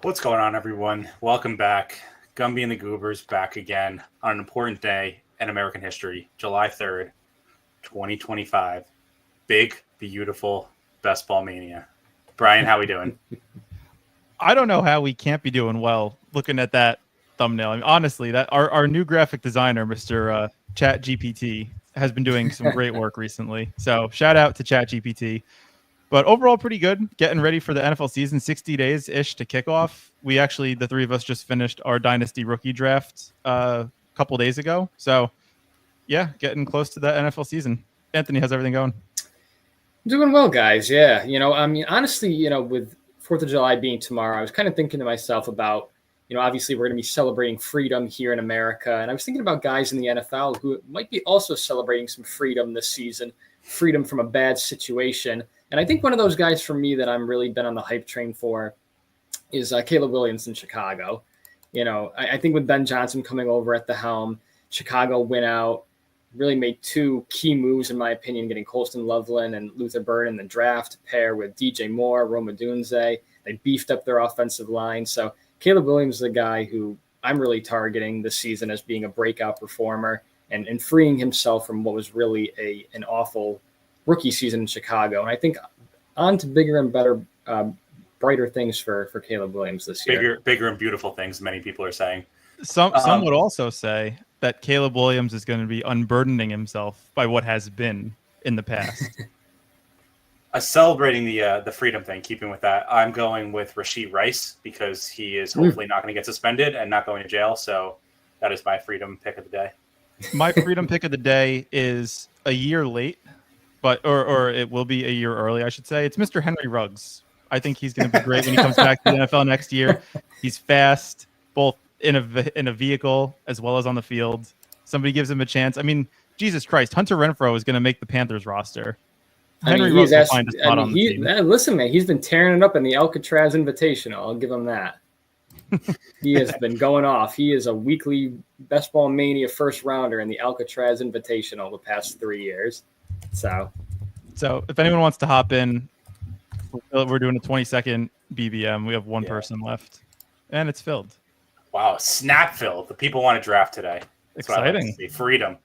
What's going on, everyone? Welcome back. Gumby and the Goobers back again on an important day in American history, July 3rd, 2025. Big, beautiful Best Ball Mania. Brian, how we doing? I don't know how we can't be doing well looking at that thumbnail. I mean, honestly, that our new graphic designer, Mr. Chat GPT, has been doing some great work recently. So shout out to Chat GPT. But overall, pretty good. Getting ready for the NFL season, 60 days ish to kick off. We actually, the three of us, just finished our Dynasty rookie draft a couple days ago. So yeah, getting close to the NFL season. Anthony, how's everything going? Doing well, guys. Yeah. Honestly, with 4th of July being tomorrow, I was kind of thinking to myself about, obviously we're going to be celebrating freedom here in America. And I was thinking about guys in the NFL who might be also celebrating some freedom this season, freedom from a bad situation. And I think one of those guys for me that I'm really been on the hype train for is Caleb Williams in Chicago. I think with Ben Johnson coming over at the helm, Chicago went out, really made two key moves, in my opinion, getting Colston Loveland and Luther Burden in the draft to pair with DJ Moore, Rome Odunze. They beefed up their offensive line. So Caleb Williams is a guy who I'm really targeting this season as being a breakout performer and freeing himself from what was really an awful rookie season in Chicago. And I think on to bigger and better, brighter things for Caleb Williams this year. Bigger and beautiful things, many people are saying. Some would also say that Caleb Williams is going to be unburdening himself by what has been in the past. Celebrating the freedom thing, keeping with that, I'm going with Rashee Rice because he is hopefully not going to get suspended and not going to jail. So that is my freedom pick of the day. My freedom pick of the day is a year late, but or it will be a year early, I should say. It's Mr. Henry Ruggs. I think he's going to be great when he comes back to the NFL next year. He's fast, both in a vehicle as well as on the field. Somebody gives him a chance. I mean, Jesus Christ, Hunter Renfrow is going to make the Panthers roster. Henry Ruggs will find a spot on the team. Listen, man, he's been tearing it up in the Alcatraz Invitational. I'll give him that. He has been going off. He is a weekly Best Ball Mania first rounder in the Alcatraz Invitational the past 3 years. So if anyone wants to hop in, we're doing a 20-second BBM. We have one person left, and it's filled. Wow, snap filled. The people want to draft today. That's exciting. Like freedom.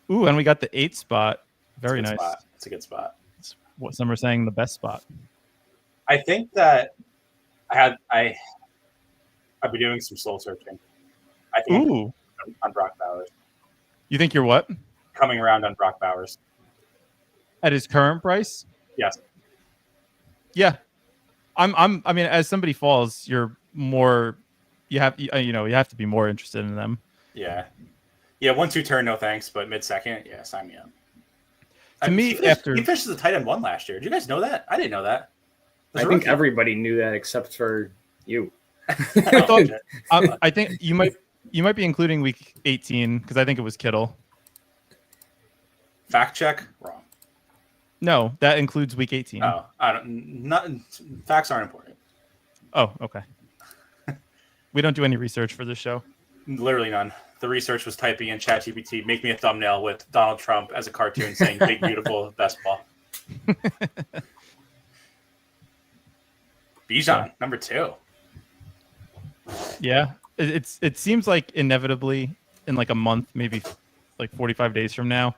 Ooh, and we got the 8th spot. Very nice. It's a good spot. It's what some are saying the best spot. I think that I've been doing some soul searching. I think on Brock Bowers. You think you're what? Coming around on Brock Bowers. At his current price? Yes. Yeah. I mean, as somebody falls, you're more you have to be more interested in them. Yeah. Yeah, 1-2 turn, no thanks, but mid-second, yeah, sign me up. He finished as a tight end 1 last year. Did you guys know that? I didn't know that. I think everybody knew that except for you. I think you might be including week 18 because I think it was Kittle. Fact check, wrong. No, that includes week 18. Oh, facts aren't important. Oh, okay. We don't do any research for this show. Literally none. The research was typing in ChatGPT, make me a thumbnail with Donald Trump as a cartoon saying big, beautiful best ball. Bijan, number 2. Yeah. It seems like inevitably in like a month, maybe like 45 days from now,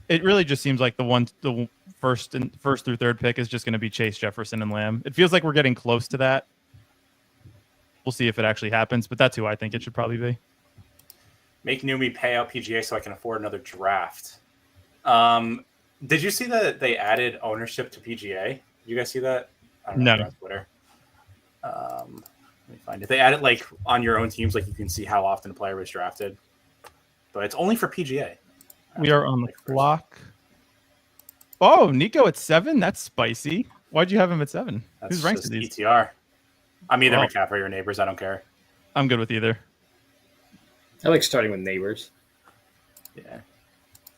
it really just seems like the first through third pick is just going to be Chase, Jefferson, and Lamb. It feels like we're getting close to that. We'll see if it actually happens, but that's who I think it should probably be. Make Numi pay out PGA so I can afford another draft. Did you see that they added ownership to PGA? You guys see that? I don't know. No. On Twitter. Let me find it. They added like on your own teams, like you can see how often a player was drafted, but it's only for PGA. We are on the clock. Oh, Nico at 7. That's spicy. Why'd you have him at 7? Who's ranked just these? ETR. I'm either McCaffrey or Neighbors. I don't care. I'm good with either. I like starting with Neighbors. Yeah.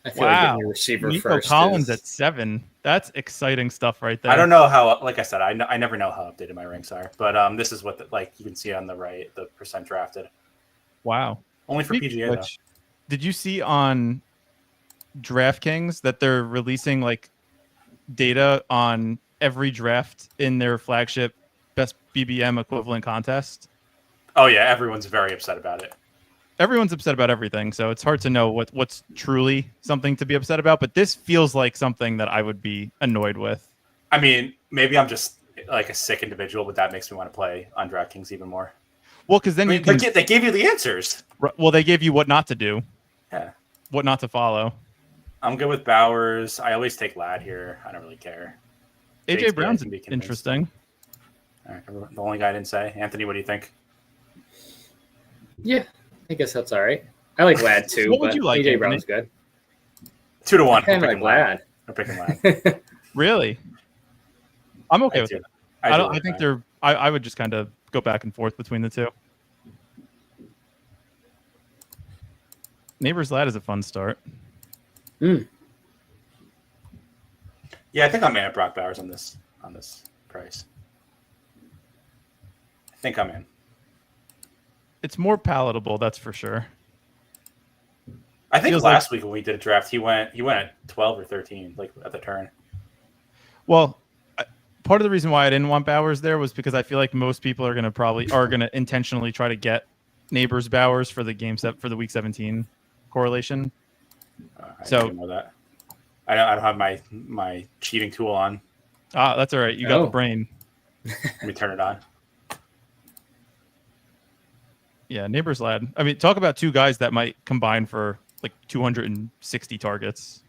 I feel like getting your receiver Nico first. Collins at 7. That's exciting stuff right there. I don't know how. Like I said, I never know how updated my ranks are. But this is what you can see on the right, the percent drafted. Wow. Only for PGA though. Did you see on DraftKings that they're releasing like data on every draft in their flagship BBM equivalent contest. Oh yeah, everyone's very upset about it. Everyone's upset about everything, so it's hard to know what's truly something to be upset about. But this feels like something that I would be annoyed with. I mean, maybe I'm just like a sick individual, but that makes me want to play on DraftKings even more. Well, because then you can. They gave you the answers. Well, they gave you what not to do. Yeah. What not to follow. I'm good with Bowers. I always take Ladd here. I don't really care. AJ Brown's interesting. All right, the only guy I didn't say. Anthony, what do you think? Yeah, I guess that's all right. I like Ladd too. What would you like, AJ Anthony? Brown's good. 2-1. I kind of like Ladd. I'm picking Ladd. Really? I'm okay with it. I think they're. I would just kind of go back and forth between the two. Neighbors Ladd is a fun start. Mm. Yeah, I think I'm in at Brock Bowers on this price. I think I'm in. It's more palatable, that's for sure. I think last week when we did a draft, he went at 12 or 13, like at the turn. Well, part of the reason why I didn't want Bowers there was because I feel like most people are going to intentionally try to get Neighbors Bowers for the for the week 17 correlation. I didn't know that. I don't have my cheating tool on. Ah, that's all right. You got the brain. Let me turn it on. Yeah, Neighbors Ladd. I mean, talk about two guys that might combine for like 260 targets.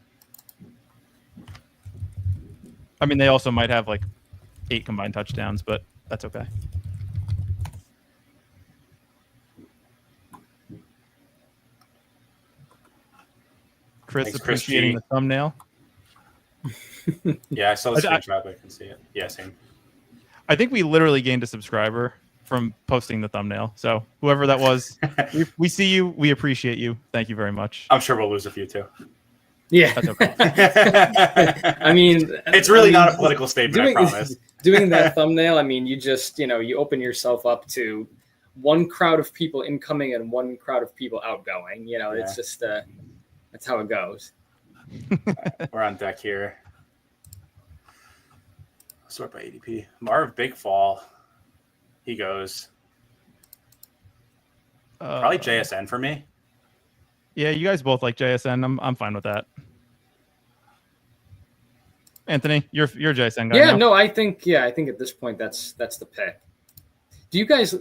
I mean, they also might have like 8 combined touchdowns, but that's okay. Chris, thanks, appreciating the thumbnail. Yeah, I saw the screenshot. I can see it. Yeah, same. I think we literally gained a subscriber from posting the thumbnail. So whoever that was, we see you. We appreciate you. Thank you very much. I'm sure we'll lose a few too. Yeah. That's okay. I mean, it's really not a political statement, I promise. Doing that thumbnail, I mean, you just, you open yourself up to one crowd of people incoming and one crowd of people outgoing. It's just, that's how it goes. Right, we're on deck here. Sort by ADP. Marv, big fall. He goes. Probably JSN for me. Yeah, you guys both like JSN. I'm fine with that. Anthony, you're a JSN guy. Yeah, now. no, I think at this point that's the pick. Do you guys?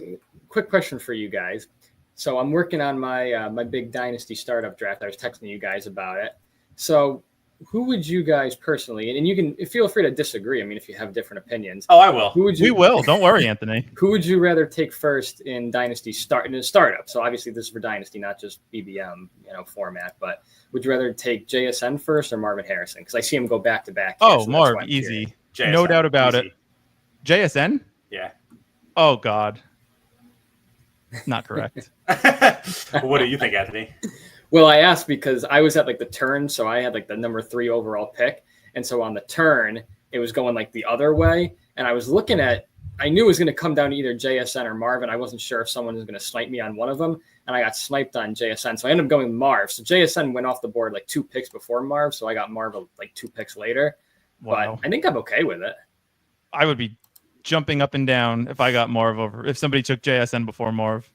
Quick question for you guys. So I'm working on my my big dynasty startup draft. I was texting you guys about it. So who would you guys personally, and you can feel free to disagree. I mean, if you have different opinions. Oh, I will. We will. Don't worry, Anthony. Who would you rather take first in dynasty in a startup? So obviously this is for dynasty, not just BBM, format. But would you rather take JSN first or Marvin Harrison? Because I see him go back to back. Oh, Marv, easy, JSN, no doubt about easy. it. JSN? Yeah. Oh God. Not correct. What do you think, Anthony? Well, I asked because I was at like the turn, so I had like the number 3 overall pick, and so on the turn it was going like the other way, and I was looking at. I knew it was going to come down to either JSN or Marv, and I wasn't sure if someone was going to snipe me on one of them, and I got sniped on JSN, so I ended up going with Marv. So JSN went off the board like 2 picks before Marv, so I got Marv like 2 picks later. Wow. But I think I'm okay with it. I would be jumping up and down if I got Marv over. If somebody took JSN before Marv.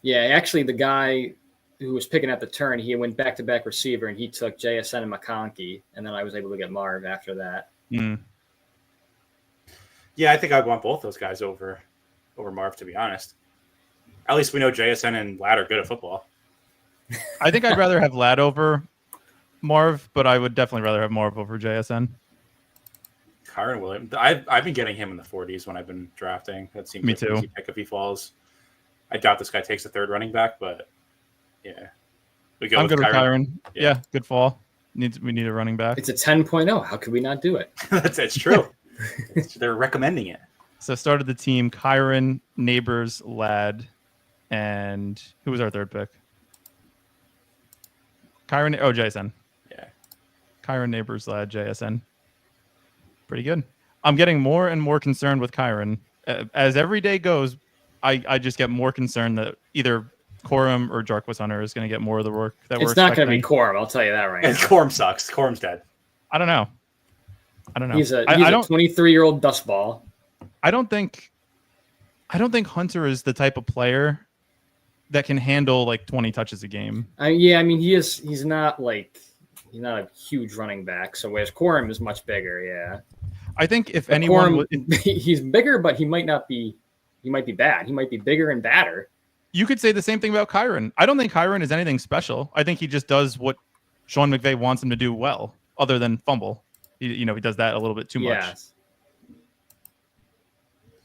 Yeah, actually, the guy who was picking at the turn, he went back-to-back receiver, and he took JSN and McConkey, and then I was able to get Marv after that. Mm. Yeah, I think I'd want both those guys over Marv, to be honest. At least we know JSN and Ladd are good at football. I think I'd rather have Ladd over Marv, but I would definitely rather have Marv over JSN. Kyron Williams. I've been getting him in the 40s when I've been drafting. That seems like an easy pick if he falls. I doubt this guy takes a third running back, but yeah. I'm good with Kyron. Yeah, good fall. We need a running back. It's a 10.0. How could we not do it? That's true. They're recommending it. So started the team, Kyron, Neighbors, Ladd, and who was our third pick? JSN. Yeah. Kyron, Neighbors, Ladd, JSN. Pretty good. I'm getting more and more concerned with Kyron. As every day goes, I just get more concerned that either Corum or Jarquez Hunter is going to get more of the work that it's not going to be Corum. I'll tell you that right now. Corum sucks. Corum's dead. I don't know. He's a 23-year-old dust ball. I don't think I don't think Hunter is the type of player that can handle like 20 touches a game. Yeah, I mean he's not a huge running back. So whereas Corum is much bigger. Yeah, I think if but anyone he's bigger, but he might not be. He might be bad. He might be bigger and badder. You could say the same thing about Kyron. I don't think Kyron is anything special. I think he just does what Sean McVay wants him to do well, other than fumble. He does that a little bit too much.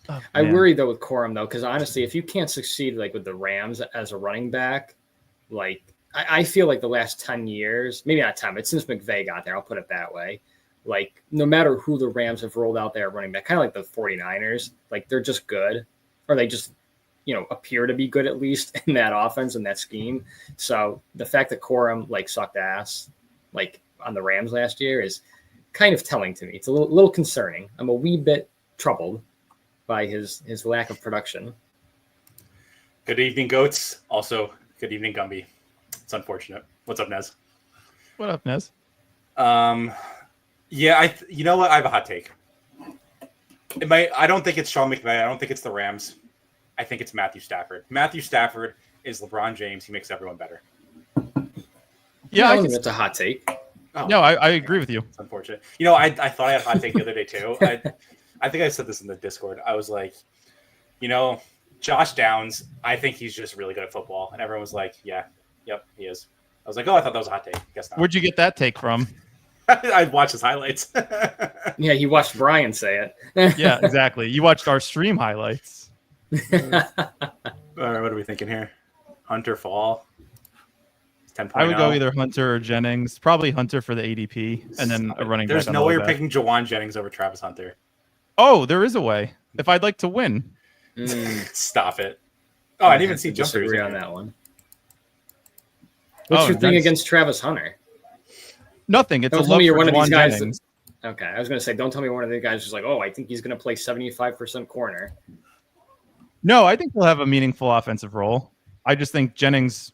Oh, I worry though with Corum though, because honestly, if you can't succeed like with the Rams as a running back, like I feel like the last 10 years, maybe not 10, but since McVay got there, I'll put it that way. Like no matter who the Rams have rolled out there running back, kind of like the 49ers, like they're just good, or they just appear to be good at least in that offense and that scheme. So the fact that Corum like sucked ass like on the Rams last year is kind of telling to me. It's a little concerning. I'm a wee bit troubled by his lack of production. Good evening, Goats. Also, good evening, Gumby. It's unfortunate. What's up, Nez? What up, Nez? Yeah, you know what? I have a hot take. I don't think it's Sean McVay. I don't think it's the Rams. I think it's Matthew Stafford. Matthew Stafford is LeBron James. He makes everyone better. Yeah, I think that's a hot take. Oh, no, I agree with you. It's unfortunate. I thought I had a hot take the other day too. I think I said this in the Discord. I was like, Josh Downs, I think he's just really good at football. And everyone was like, yeah, yep, he is. I was like, oh, I thought that was a hot take. Guess not. Where'd you get that take from? I watched his highlights. Yeah, he watched Brian say it. Yeah, exactly. You watched our stream highlights. All right, what are we thinking here? Hunter Fall. 10.0. I would go either Hunter or Jennings. Probably Hunter for the ADP, and then a running back. There's no way you're picking Jawan Jennings over Travis Hunter. Oh, there is a way. If I'd like to win. Stop it. Oh, I didn't even see jumpers. Disagree on that one. What's your thing nice. Against Travis Hunter? Nothing. It's don't a love you're for one of Jawan these guys. Jennings. Okay, I was going to say, don't tell me one of the guys is like, oh, I think he's going to play 75% corner. No, I think he'll have a meaningful offensive role. I just think Jennings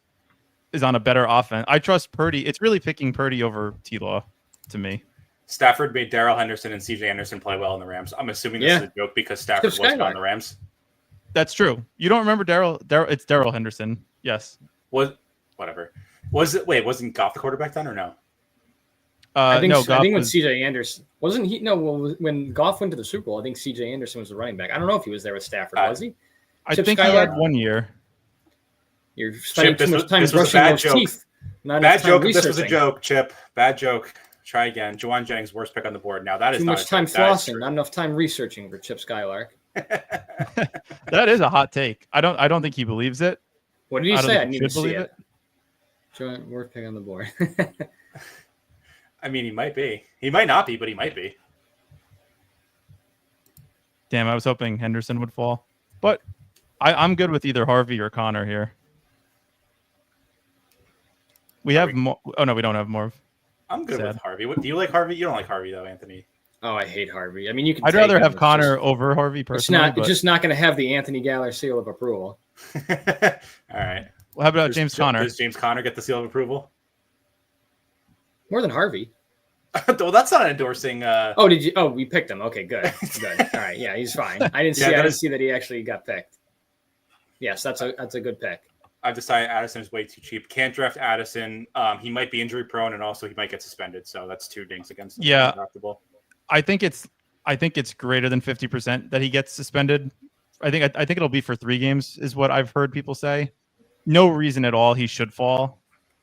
is on a better offense. I trust Purdy. It's really picking Purdy over T-Law to me. Stafford made Darrell Henderson and CJ Anderson play well in the Rams. I'm assuming this is a joke because Stafford wasn't on the Rams. That's true. You don't remember Darrell? It's Darrell Henderson. Yes. Whatever. Wasn't Goff the quarterback then or no? I think Goff when CJ Anderson wasn't he? No, when Goff went to the Super Bowl, I think CJ Anderson was the running back. I don't know if he was there with Stafford. Was he? I think he had 1 year. You're spending too much time brushing those teeth. Bad joke. If this was a joke, Chip. Bad joke. Try again. Jawan Jennings, worst pick on the board. Now that is too much time flossing, not enough time researching for Chip Skylark. That is a hot take. I don't think he believes it. What did he say? I need to see it. Worst pick on the board. I mean, he might be. He might not be, but he might be. Damn, I was hoping Henderson would fall. But I'm good with either Harvey or Connor here. We have more. Oh, no, we don't have more. I'm good with Harvey. Do you like Harvey? You don't like Harvey, though, Anthony. Oh, I hate Harvey. I mean, you can. I'd rather have Connor over Harvey personally. It's just not going to have the Anthony Galler seal of approval. All right. Well, how about James Conner? Does James Conner get the seal of approval? More than Harvey. Well, that's not endorsing. Oh, did you? Oh, we picked him. Okay, good. All right, yeah, he's fine. I didn't see that he actually got picked. Yes, that's a good pick. I've decided Addison is way too cheap. Can't draft Addison. He might be injury prone, and also he might get suspended. So that's 2 dings against him. Yeah, I think it's greater than 50% that he gets suspended. I think it'll be for 3 games, is what I've heard people say. No reason at all he should fall,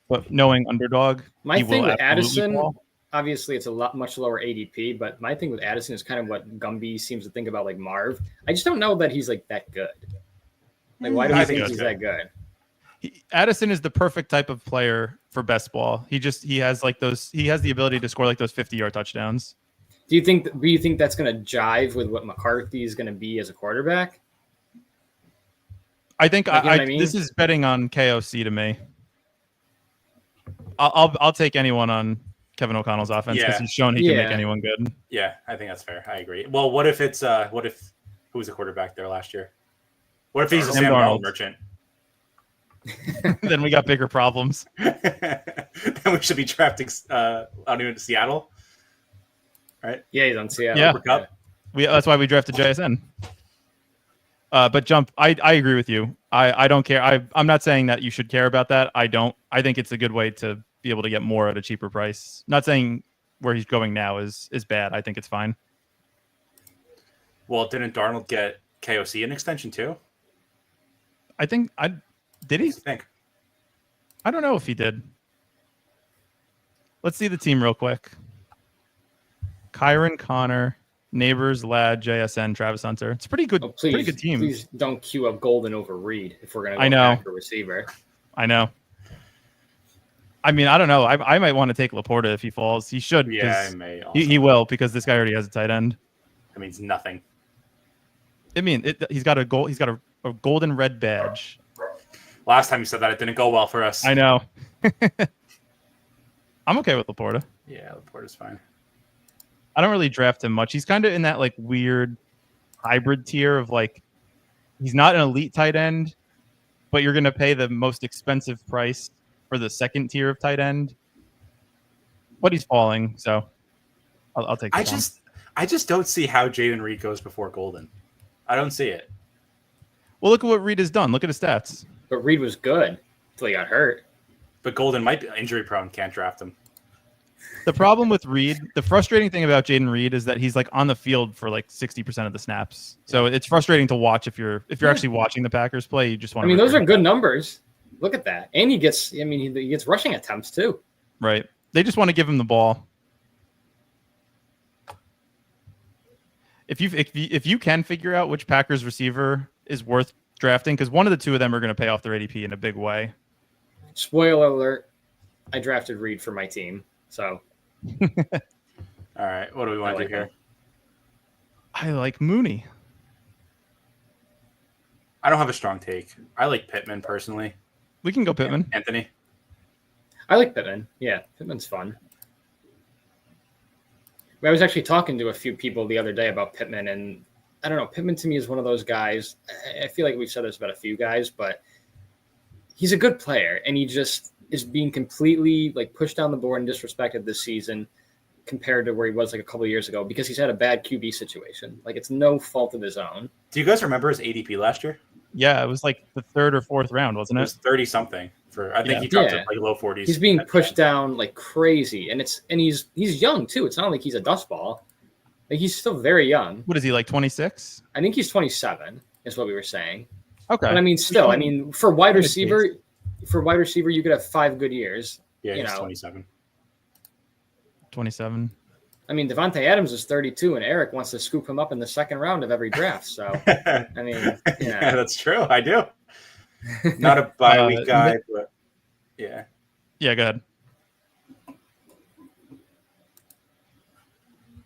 but knowing underdog, my thing with Addison. Fall. Obviously, it's much lower ADP, but my thing with Addison is kind of what Gumby seems to think about, like Marv. I just don't know that he's like that good. Like, why do I think he's that good? Addison is the perfect type of player for best ball. He has like those. He has the ability to score like those 50-yard touchdowns. Do you think that's going to jive with what McCarthy is going to be as a quarterback? I think this is betting on KOC to me. I'll take anyone on Kevin O'Connell's offense because he's shown he can make anyone good. Yeah, I think that's fair. I agree. Well, who was the quarterback there last year? What if he's a Sam Darnold merchant? Then we got bigger problems. Then we should be drafting Seattle. Right? Yeah, he's on Seattle. Yeah. That's why we drafted JSN. But Jump, I agree with you. I don't care. I'm not saying that you should care about that. I don't. I think it's a good way to be able to get more at a cheaper price. Not saying where he's going now is bad. I think it's fine. Well, didn't Darnold get KOC an extension too? I think did he? I think. I don't know if he did. Let's see the team real quick. Kyron Connor, Neighbors, Ladd, JSN, Travis Hunter. It's pretty good. Pretty good team. Please don't queue up Golden over Reed if we're going to go I know. back to receiver. I know. I mean, I don't know. I might want to take Laporta if he falls. He should. Yeah, I may. He will because this guy already has a tight end. That means nothing. I mean, he's got a gold. He's got a golden red badge. Last time you said that, it didn't go well for us. I know. I'm okay with Laporta. Yeah, Laporta's fine. I don't really draft him much. He's kind of in that like weird hybrid tier of like he's not an elite tight end, but you're going to pay the most expensive price for the second tier of tight end. But he's falling, so I'll take. I just don't see how Jaden Reed goes before Golden. I don't see it. Well, look at what Reed has done. Look at his stats. But Reed was good until he got hurt. But Golden might be injury prone. Can't draft him. The problem with Reed, the frustrating thing about Jaden Reed is that he's like on the field for like 60% of the snaps. So it's frustrating to watch if you're actually watching the Packers play. You just want. I mean, those are good numbers. Look at that, and he gets. I mean, he gets rushing attempts too. Right. They just want to give him the ball. If you can figure out which Packers receiver is worth drafting, because one of the two of them are going to pay off their ADP in a big way. Spoiler alert: I drafted Reed for my team, so. All right, what do we want to do here? I like Mooney. I don't have a strong take. I like Pittman personally. We can go Pittman. Anthony. I like Pittman. Yeah, Pittman's fun. I was actually talking to a few people the other day about Pittman, and I don't know. Pittman to me is one of those guys. I feel like we've said this about a few guys, but he's a good player, and he just is being completely like pushed down the board and disrespected this season compared to where he was like a couple of years ago because he's had a bad QB situation. Like it's no fault of his own. Do you guys remember his ADP last year? Yeah, it was like the third or fourth round, wasn't it? It was 30 something for. I think he dropped it like low 40s. He's being pushed down like crazy, and he's young too. It's not like he's a dust ball. Like he's still very young. What is he, like 26? I think he's 27 is what we were saying. Okay. But I mean, still, I mean, for wide receiver, you could have 5 good years. Yeah, he's 27. 27. I mean, Devontae Adams is 32, and Eric wants to scoop him up in the second round of every draft. So, I mean, yeah, that's true. I do. Not a bye week guy, but yeah. Yeah, go ahead.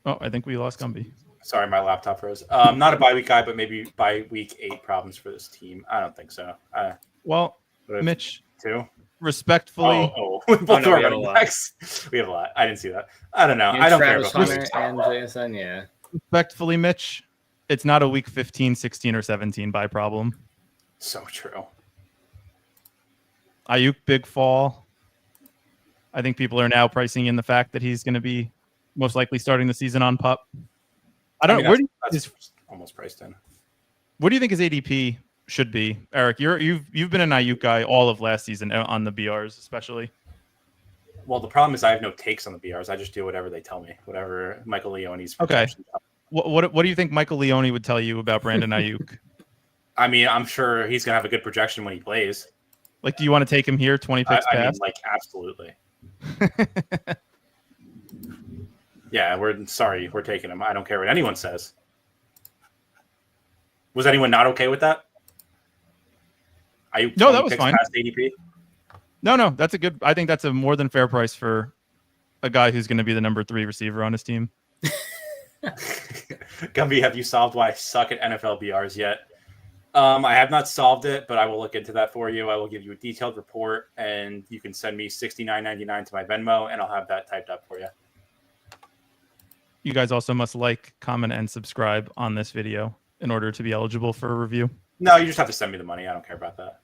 Oh, I think we lost Gumby. Sorry, my laptop froze. Not a bye week guy, but maybe by week 8 problems for this team. I don't think so. Well, Mitch, 2. Respectfully. We have a lot. I didn't see that. I don't know. I don't Travis care about Hunter and JSN, yeah. Respectfully, Mitch, it's not a week 15, 16, or 17 bye problem. So true. Ayuk big fall. I think people are now pricing in the fact that he's going to be most likely starting the season on PUP. I don't know. That's almost priced in. What do you think his ADP should be, Eric? You've been an Ayuk guy all of last season on the BRs, especially. Well, the problem is I have no takes on the BRs. I just do whatever they tell me, whatever Michael Leone's. Okay. What do you think Michael Leone would tell you about Brandon Ayuk? I mean, I'm sure he's gonna have a good projection when he plays. Like, do you want to take him here? 20 picks I mean, past? like, absolutely. Yeah, we're taking him. I don't care what anyone says. Was anyone not okay with that? No, that was fine. Past ADP? No, that's a good. I think that's a more than fair price for a guy who's going to be the number 3 receiver on his team. Gumby, have you solved why I suck at NFL BRs yet? I have not solved it, but I will look into that for you. I will give you a detailed report, and you can send me $69.99 to my Venmo, and I'll have that typed up for you. You guys also must like, comment, and subscribe on this video in order to be eligible for a review. No, you just have to send me the money. I don't care about that.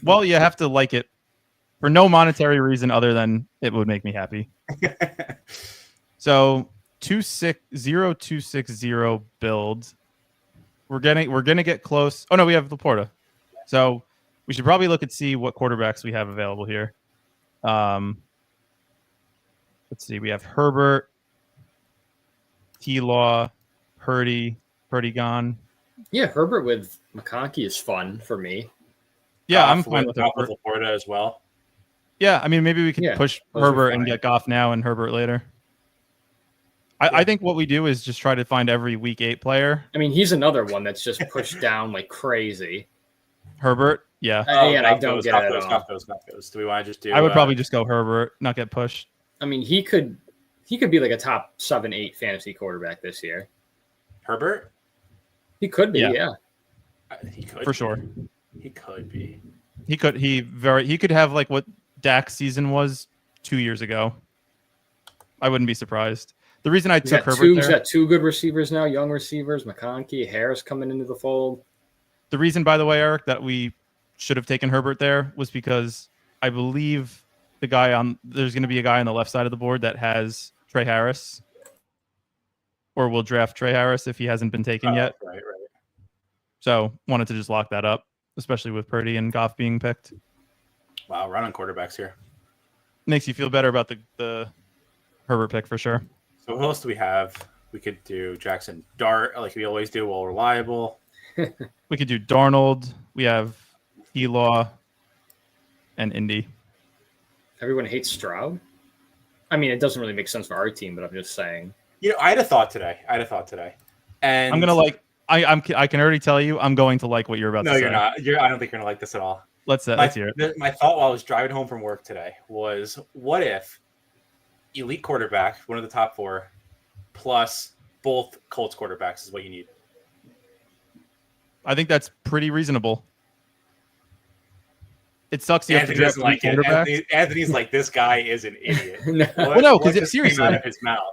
Well, you have to like it for no monetary reason other than it would make me happy. So 0260 build. we're gonna get close. Oh no, we have Laporta. So we should probably look and see what quarterbacks we have available here. Let's see. We have Herbert, T-Law, Purdy gone. Yeah, Herbert with McConkey is fun for me. Yeah, Goff I'm fine with Goff Herbert. Laporta as well. Yeah, I mean, maybe we could push those are Herbert and fine. get Goff now and Herbert later. I think what we do is just try to find every week 8 player. I mean, he's another one that's just pushed down like crazy. Herbert, yeah. And I don't get it at all. Goff goes. Do we want to just do? I would probably just go Herbert, not get pushed. I mean, he could be like a top 7-8 fantasy quarterback this year. Herbert. He could be, Yeah. yeah. He could For be. sure. He could be. He could have like what Dak's season was 2 years ago. I wouldn't be surprised. The reason I took Herbert He's there, got 2 good receivers now, young receivers, McConkey, Harris coming into the fold. the reason, by the way, Eric, that we should have taken Herbert there was because I believe there's going to be a guy on the left side of the board that has Trey Harris, or will draft Trey Harris if he hasn't been taken yet. Right. So wanted to just lock that up, especially with Purdy and Goff being picked. Wow, run on quarterbacks here. Makes you feel better about the Herbert pick for sure. So who else do we have? We could do Jackson Dart, like we always do, well reliable. We could do Darnold. We have Elaw and Indy. Everyone hates Stroud. I mean, it doesn't really make sense for our team, but I'm just saying. I had a thought today. And I'm gonna like. I can already tell you I'm going to like what you're about to say. No, you're not. I don't think you're gonna like this at all. Let's hear it. My thought while I was driving home from work today was, what if elite quarterback, one of the top 4, plus both Colts quarterbacks is what you need? I think that's pretty reasonable. It sucks you have to Anthony draft doesn't like it. quarterbacks. Anthony's like, this guy is an idiot. Well, no, because What just came seriously, out of his mouth.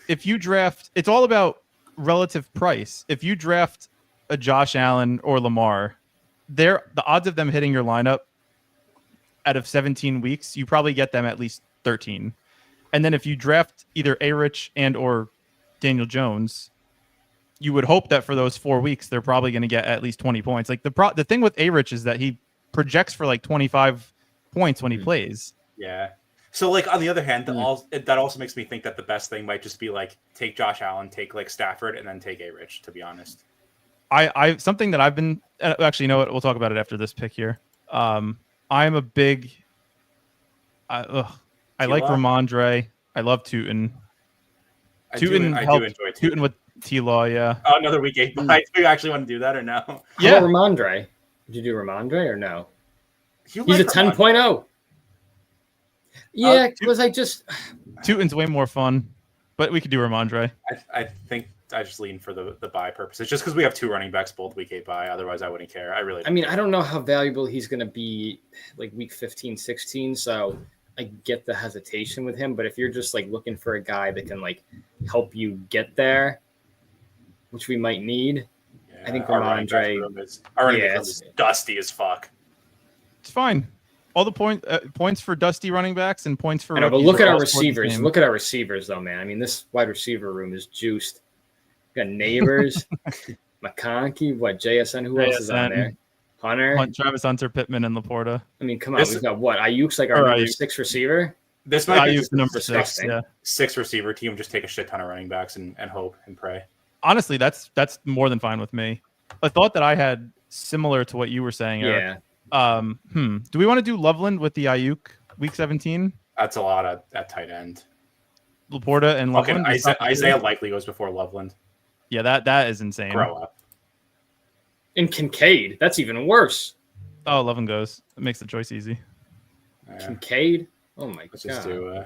if you draft, it's all about relative price. If you draft a Josh Allen or Lamar, the odds of them hitting your lineup out of 17 weeks, you probably get them at least 13. And then if you draft either A-Rich and or Daniel Jones, you would hope that for those 4 weeks, they're probably going to get at least 20 points. Like the thing with A-Rich is that he projects for like 25 points when he plays. Yeah. So, like, on the other hand, that also makes me think that the best thing might just be, like, take Josh Allen, take, like, Stafford, and then take A-Rich, to be honest. Something that I've been... Actually, you know what? We'll talk about it after this pick here. I'm a big... I like Ramondre. I love Tootin. I do enjoy Tootin with T-Law, yeah. Oh, another week 8. Do you actually want to do that or no? Yeah. How about Ramondre? Did you do Ramondre or no? He's a 10.0. Yeah, because Tootin's way more fun, but we could do Ramondre. I think I just lean for the bye purposes, just because we have 2 running backs both week 8 bye. Otherwise, I wouldn't care. I mean, I don't know how valuable he's going to be like week 15, 16. So I get the hesitation with him. But if you're just like looking for a guy that can like help you get there, which we might need, I think Ramondre. Our running back is dusty as fuck. It's fine. All the points for dusty running backs and points for. I know, but look at our receivers. Look at our receivers, though, man. I mean, this wide receiver room is juiced. We got Neighbors, McConkey, JSN. Who else is on there? Hunter, Travis Hunter, Pittman, and Laporta. I mean, come on. We've got what? Ayuk's like our number 6 receiver. This might be the number 6. Yeah, 6 receiver team. Just take a shit ton of running backs and hope and pray. Honestly, that's more than fine with me. A thought that I had similar to what you were saying, Eric. Yeah. Do we want to do Loveland with the Ayuk week 17? That's a lot at tight end. Laporta and Loveland. Isaiah likely goes before Loveland. Yeah, that is insane. Grow up. And Kincaid, that's even worse. Oh, Loveland goes. It makes the choice easy. Kincaid. Oh my god. Just do.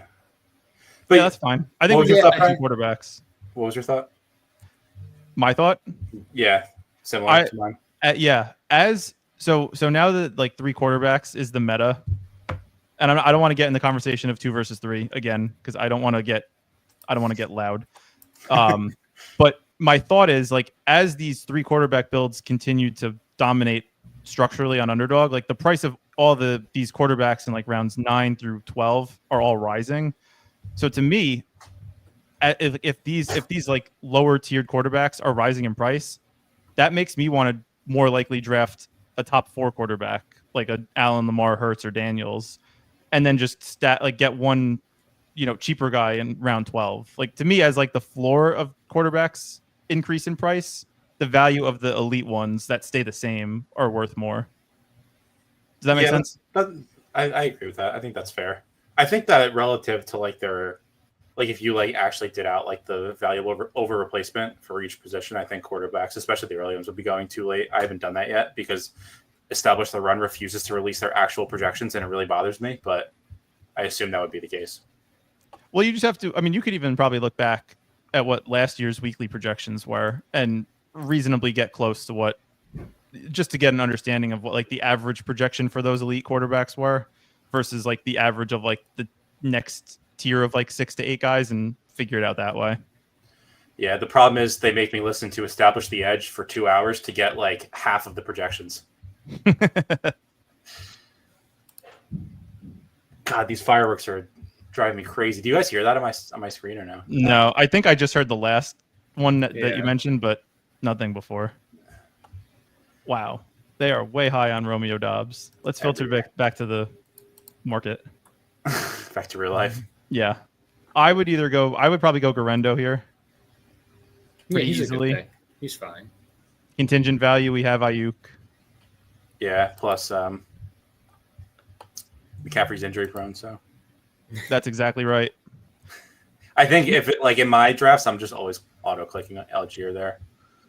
But yeah, that's fine. I think we just have 2 quarterbacks. What was your thought? My thought? Yeah, similar to mine. So now that like 3 quarterbacks is the meta, and I don't want to get in the conversation of 2 versus 3 again because I don't want to get loud. But my thought is like as these 3 quarterback builds continue to dominate structurally on Underdog, like the price of all these quarterbacks in like rounds 9 through 12 are all rising. So to me, if these like lower tiered quarterbacks are rising in price, that makes me want to more likely draft a top 4 quarterback like a Allen, Lamar, Hurts, or Daniels, and then just get one, cheaper guy in round 12. Like to me, as like the floor of quarterbacks increase in price, the value of the elite ones that stay the same are worth more. Does that make sense? I agree with that. I think that's fair. I think that relative to like if you like actually did out like the value over replacement for each position, I think quarterbacks, especially the early ones, would be going too late. I haven't done that yet because Establish the Run refuses to release their actual projections, and it really bothers me. But I assume that would be the case. Well, you just have to. I mean, you could even probably look back at what last year's weekly projections were and reasonably get close to what, just to get an understanding of what like the average projection for those elite quarterbacks were versus like the average of like the next tier of like 6 to 8 guys, and figure it out that way. Yeah, the problem is they make me listen to Establish the Edge for 2 hours to get like half of the projections. God, these fireworks are driving me crazy. Do you guys hear that on my screen or no? No, I think I just heard the last one that you mentioned, but nothing before. Wow, they are way high on Romeo Dobbs. Let's filter back to the market. Back to real life. Yeah, I would probably go Garendo here. Yeah, he's easily. A good pick. He's fine. Contingent value, we have Ayuk. Yeah, plus McCaffrey's injury prone, so that's exactly right. I think if it, like in my drafts, I'm just always auto clicking on Algier there,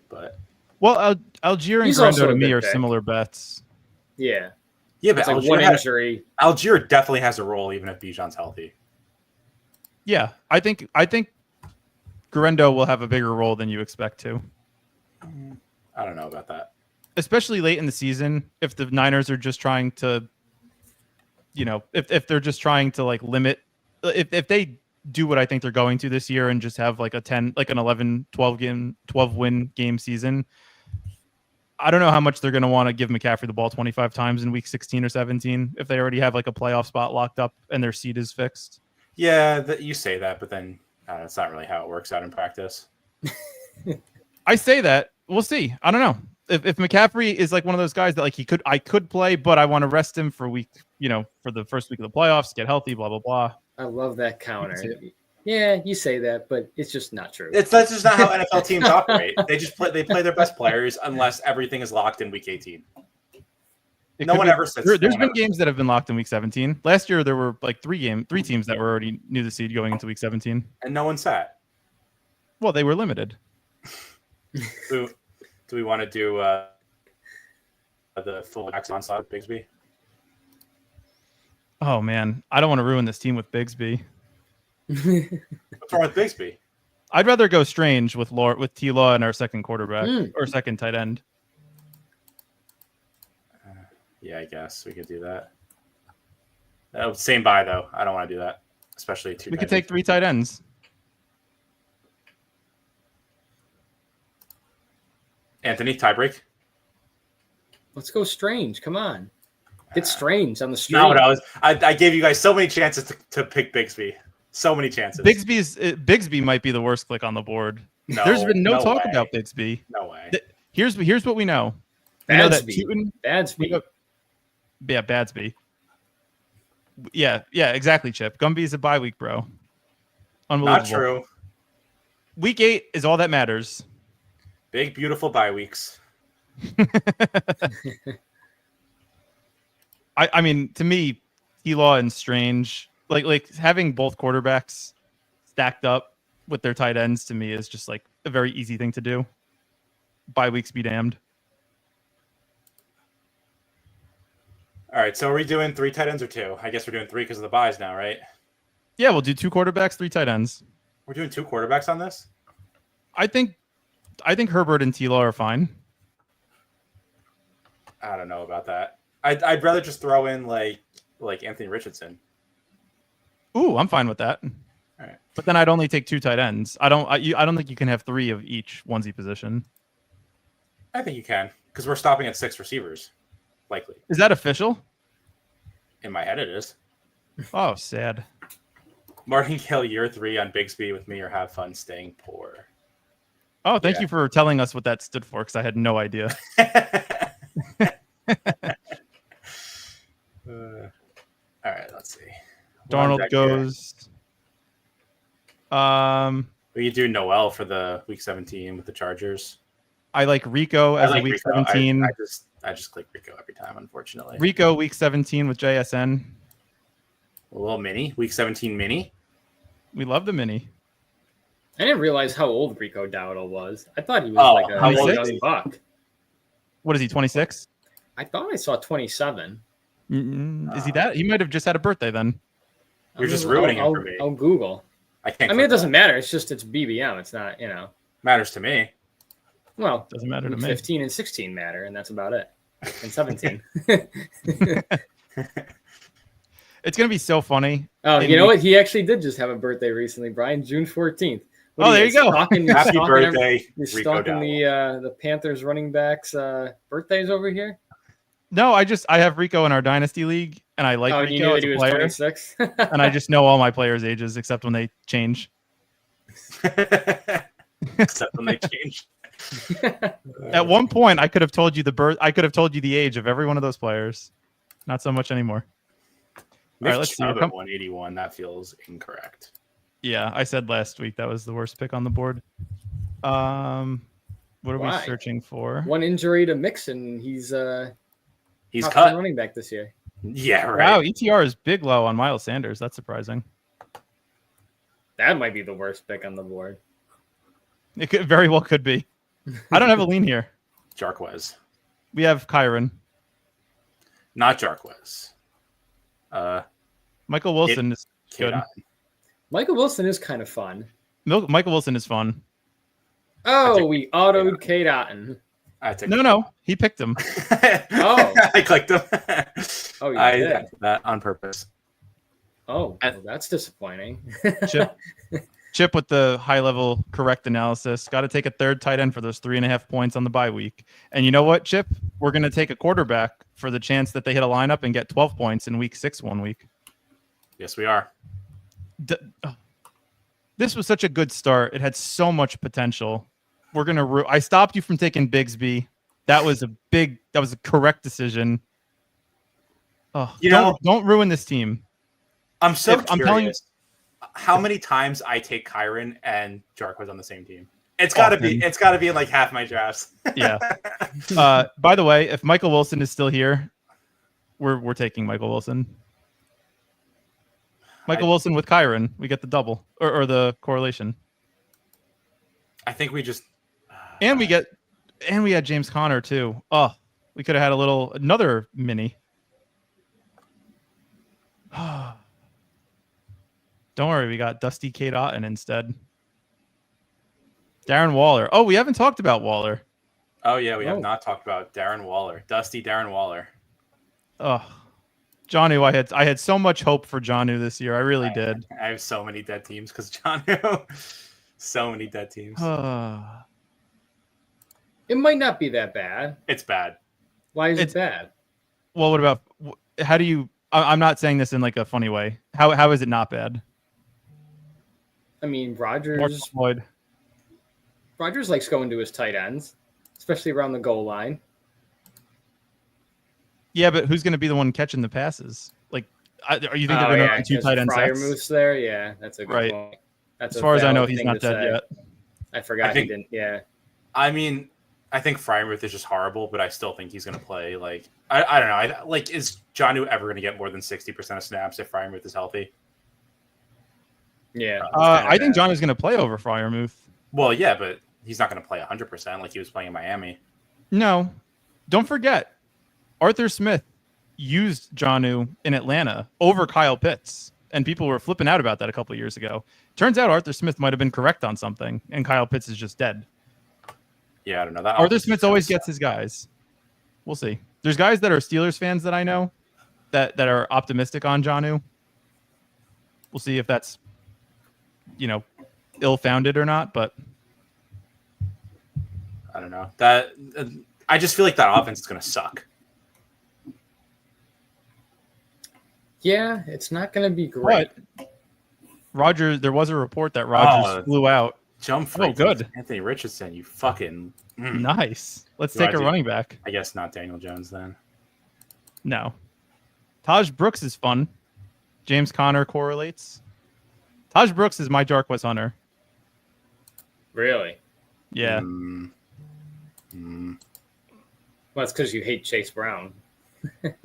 but Algier and Garendo to me are similar bets. Yeah, but like one injury. Algier definitely has a role, even if Bijan's healthy. Yeah, I think Garendo will have a bigger role than you expect to. I don't know about that. Especially late in the season, if the Niners are just trying to, if they're just trying to like limit, if they do what I think they're going to this year and just have like an 11, 12 win game season, I don't know how much they're going to want to give McCaffrey the ball 25 times in week 16 or 17 if they already have like a playoff spot locked up and their seat is fixed. Yeah, you say that, but then that's not really how it works out in practice. I say that. We'll see. I don't know. If McCaffrey is like one of those guys that like I could play, but I want to rest him for for the first week of the playoffs, get healthy, blah, blah, blah. I love that counter. Yeah, you say that, but it's just not true. That's just not how NFL teams operate. They play their best players unless everything is locked in week 18. No one ever says. There's been games that have been locked in week 17. Last year there were like three teams that were already knew the seed going into week 17, and no one sat. Well, they were limited. Do we want to do the full max onslaught with Bigsby? Oh man, I don't want to ruin this team with Bigsby. What's wrong with Bigsby? I'd rather go Strange with T-Law and our second quarterback or second tight end. Yeah, I guess we could do that. Same buy though. I don't want to do that, especially two. We could take 3 tight ends. Anthony, tiebreak. Let's go Strange. Come on. It's Strange on the street. No, I gave you guys so many chances to pick Bigsby. So many chances. Bigsby might be the worst click on the board. No, there's been no talk way. about Bigsby. No way. Here's what we know. Badsby. Yeah, Badsby. Yeah, exactly, Chip. Gumby's a bye week, bro. Unbelievable. Not true. Week 8 is all that matters. Big, beautiful bye weeks. I mean, to me, T-Law and Strange, like having both quarterbacks stacked up with their tight ends, to me is just like a very easy thing to do. Bye weeks be damned. All right, so are we doing 3 tight ends or 2? I guess we're doing 3 because of the buys now, right? Yeah, we'll do 2 quarterbacks, 3 tight ends. We're doing 2 quarterbacks on this? I think Herbert and T-Law are fine. I don't know about that. I'd rather just throw in like Anthony Richardson. Ooh, I'm fine with that. All right. But then I'd only take 2 tight ends. I don't think you can have 3 of each onesie position. I think you can because we're stopping at 6 receivers, likely. Is that official? In my head, it is. Oh, sad. Martin Hill year 3 on Bigsby with me or have fun staying poor. Oh, thank Yeah. you for telling us what that stood for, because I had no idea. All right, let's see. Darnold One goes. We could do Noel for the week 17 with the Chargers. I like Rico as I like the week Rico. 17. I just click Rico every time, unfortunately. Rico week 17 with JSN. A little mini, week 17 mini. We love the mini. I didn't realize how old Rico Dowdle was. I thought he was like a how old is young he? buck. What is he, 26? I thought I saw 27. Is he that? He might have just had a birthday then. You're just ruining it for me. I'll Google. I can't. I mean, it doesn't matter. It's BBM. It's not, Matters to me. Well, Doesn't matter to week me. 15 and 16 matter, and that's about it. And 17. It's going to be so funny. Oh, you know what? He actually did just have a birthday recently, Brian. June 14th. What Oh, there you go. Happy birthday, You're Rico stalking Dowdle. the Panthers running backs' birthdays over here? No, I have Rico in our Dynasty League, and I like you Rico knew as that he a was player. 26? And I just know all my players' ages except when they change. Except when they change. At one point, I could have told you the age of every one of those players. Not so much anymore. Nick All right, let's see. Chubb at 181. That feels incorrect. Yeah, I said last week that was the worst pick on the board. What are we searching for? One injury to Mixon. He's cut running back this year. Yeah, right. Wow, ETR is big low on Miles Sanders. That's surprising. That might be the worst pick on the board. It very well could be. I don't have a lean here. Jarquez. We have Kyron. Not Jarquez. Michael Wilson is good. Michael Wilson is kind of fun. Michael Wilson is fun. Oh, we autoed Kate Otten. No, he picked him. Oh, I clicked him. Oh, I did did that on purpose. Oh, well, that's disappointing. Chip with the high-level correct analysis. Got to take a third tight end for those 3.5 points on the bye week. And you know what, Chip? We're going to take a quarterback for the chance that they hit a lineup and get 12 points in week 6 one week. Yes, we are. This was such a good start. It had so much potential. We're going to I stopped you from taking Bigsby. That was a correct decision. Oh, don't ruin this team. I'm so curious. I'm telling you, how many times I take Kyron and Jarquez on the same team. It's gotta be in like half my drafts. Yeah. By the way, if Michael Wilson is still here, we're taking Michael Wilson. Wilson with Kyron, we get the double or the correlation. I think we just and we had James Conner too. Oh, we could have had another mini. Don't worry, we got Dusty Kate Otten instead. Darren Waller. Oh, we haven't talked about Waller. Oh yeah, we have not talked about Darren Waller. Dusty Darren Waller. Oh, Jonnu, I had so much hope for Jonnu this year. I really did. I have so many dead teams because Jonnu. So many dead teams. It might not be that bad. It's bad. Why is it bad? Well, what about how do you? I'm not saying this in like a funny way. How is it not bad? I mean, Rodgers likes going to his tight ends, especially around the goal line. Yeah, but who's going to be the one catching the passes? Like, are you think they're going to run 2 tight end sets? Freiermuth's there, yeah, that's a good point. That's as far as I know, he's not dead yet. I forgot he didn't. Yeah. I mean, I think Freiermuth is just horrible, but I still think he's going to play. Like, I don't know. Is Jonnu ever going to get more than 60% of snaps if Freiermuth is healthy? Yeah. I think Jonnu's going to play over Freiermuth. Well, yeah, but he's not going to play 100% like he was playing in Miami. No. Don't forget, Arthur Smith used Jonnu in Atlanta over Kyle Pitts, and people were flipping out about that a couple of years ago. Turns out Arthur Smith might have been correct on something, and Kyle Pitts is just dead. Yeah, I don't know. Arthur Smith always gets his guys. We'll see. There's guys that are Steelers fans that I know that are optimistic on Jonnu. We'll see if that's, ill-founded or not, but I don't know. That I just feel like that offense is going to suck. Yeah, it's not going to be great. Rodgers, there was a report that Rodgers flew out Jump free. Oh, good. Anthony Richardson, you fucking Nice. Let's Do take I a do- running back. I guess not Daniel Jones then. No. Taj Brooks is fun. James Conner correlates. Taj Brooks is my Jarquez Hunter. Really? Yeah. Well, it's because you hate Chase Brown.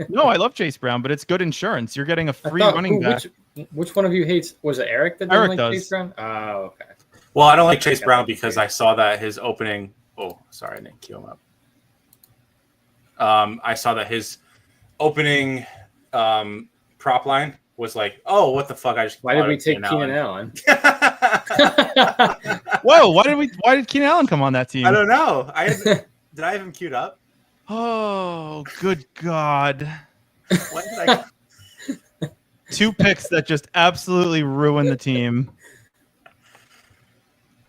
No, I love Chase Brown, but it's good insurance. You're getting a free running back. Which one of you hates? Was it Eric that Eric didn't like does. Chase Brown? Oh, okay. Well, I don't like Chase Brown because I saw that his opening. Oh, sorry, I didn't cue him up. I saw that his opening prop line was like, "Oh, what the fuck!" Why did we take Keenan Allen? Whoa! Why did Keenan Allen come on that team? I don't know. Did I have him queued up? Oh, good God! When did I? 2 picks that just absolutely ruined the team.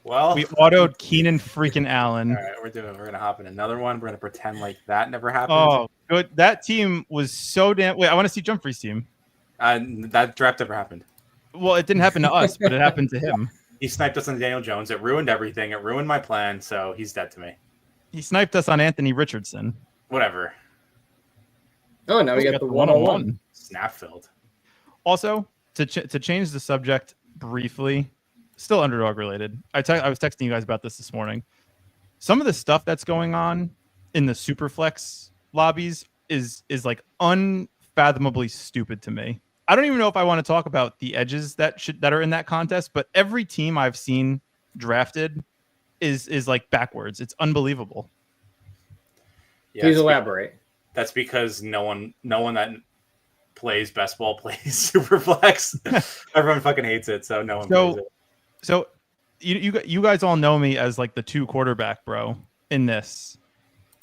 Well, We autoed Keenan freaking Allen. all right, we're gonna hop in another one. We're gonna pretend like that never happened. Oh, good. That team was so damn. Wait, I want to see Jumfree's team. That draft never happened. Well, it didn't happen to us, but it happened to him. He sniped us on Daniel Jones. It ruined everything. It ruined my plan. So he's dead to me. He sniped us on Anthony Richardson. Whatever. Oh, now we got the 101. Snap filled. Also, to change the subject briefly, still underdog related. I was texting you guys about this morning. Some of the stuff that's going on in the Superflex lobbies is like unfathomably stupid to me. I don't even know if I want to talk about the edges that are in that contest, but every team I've seen drafted is like backwards. It's unbelievable. Yeah, Please elaborate. That's because no one that plays best ball plays Superflex. Everyone fucking hates it, so no one plays it. So you guys all know me as like the 2 quarterback bro in this.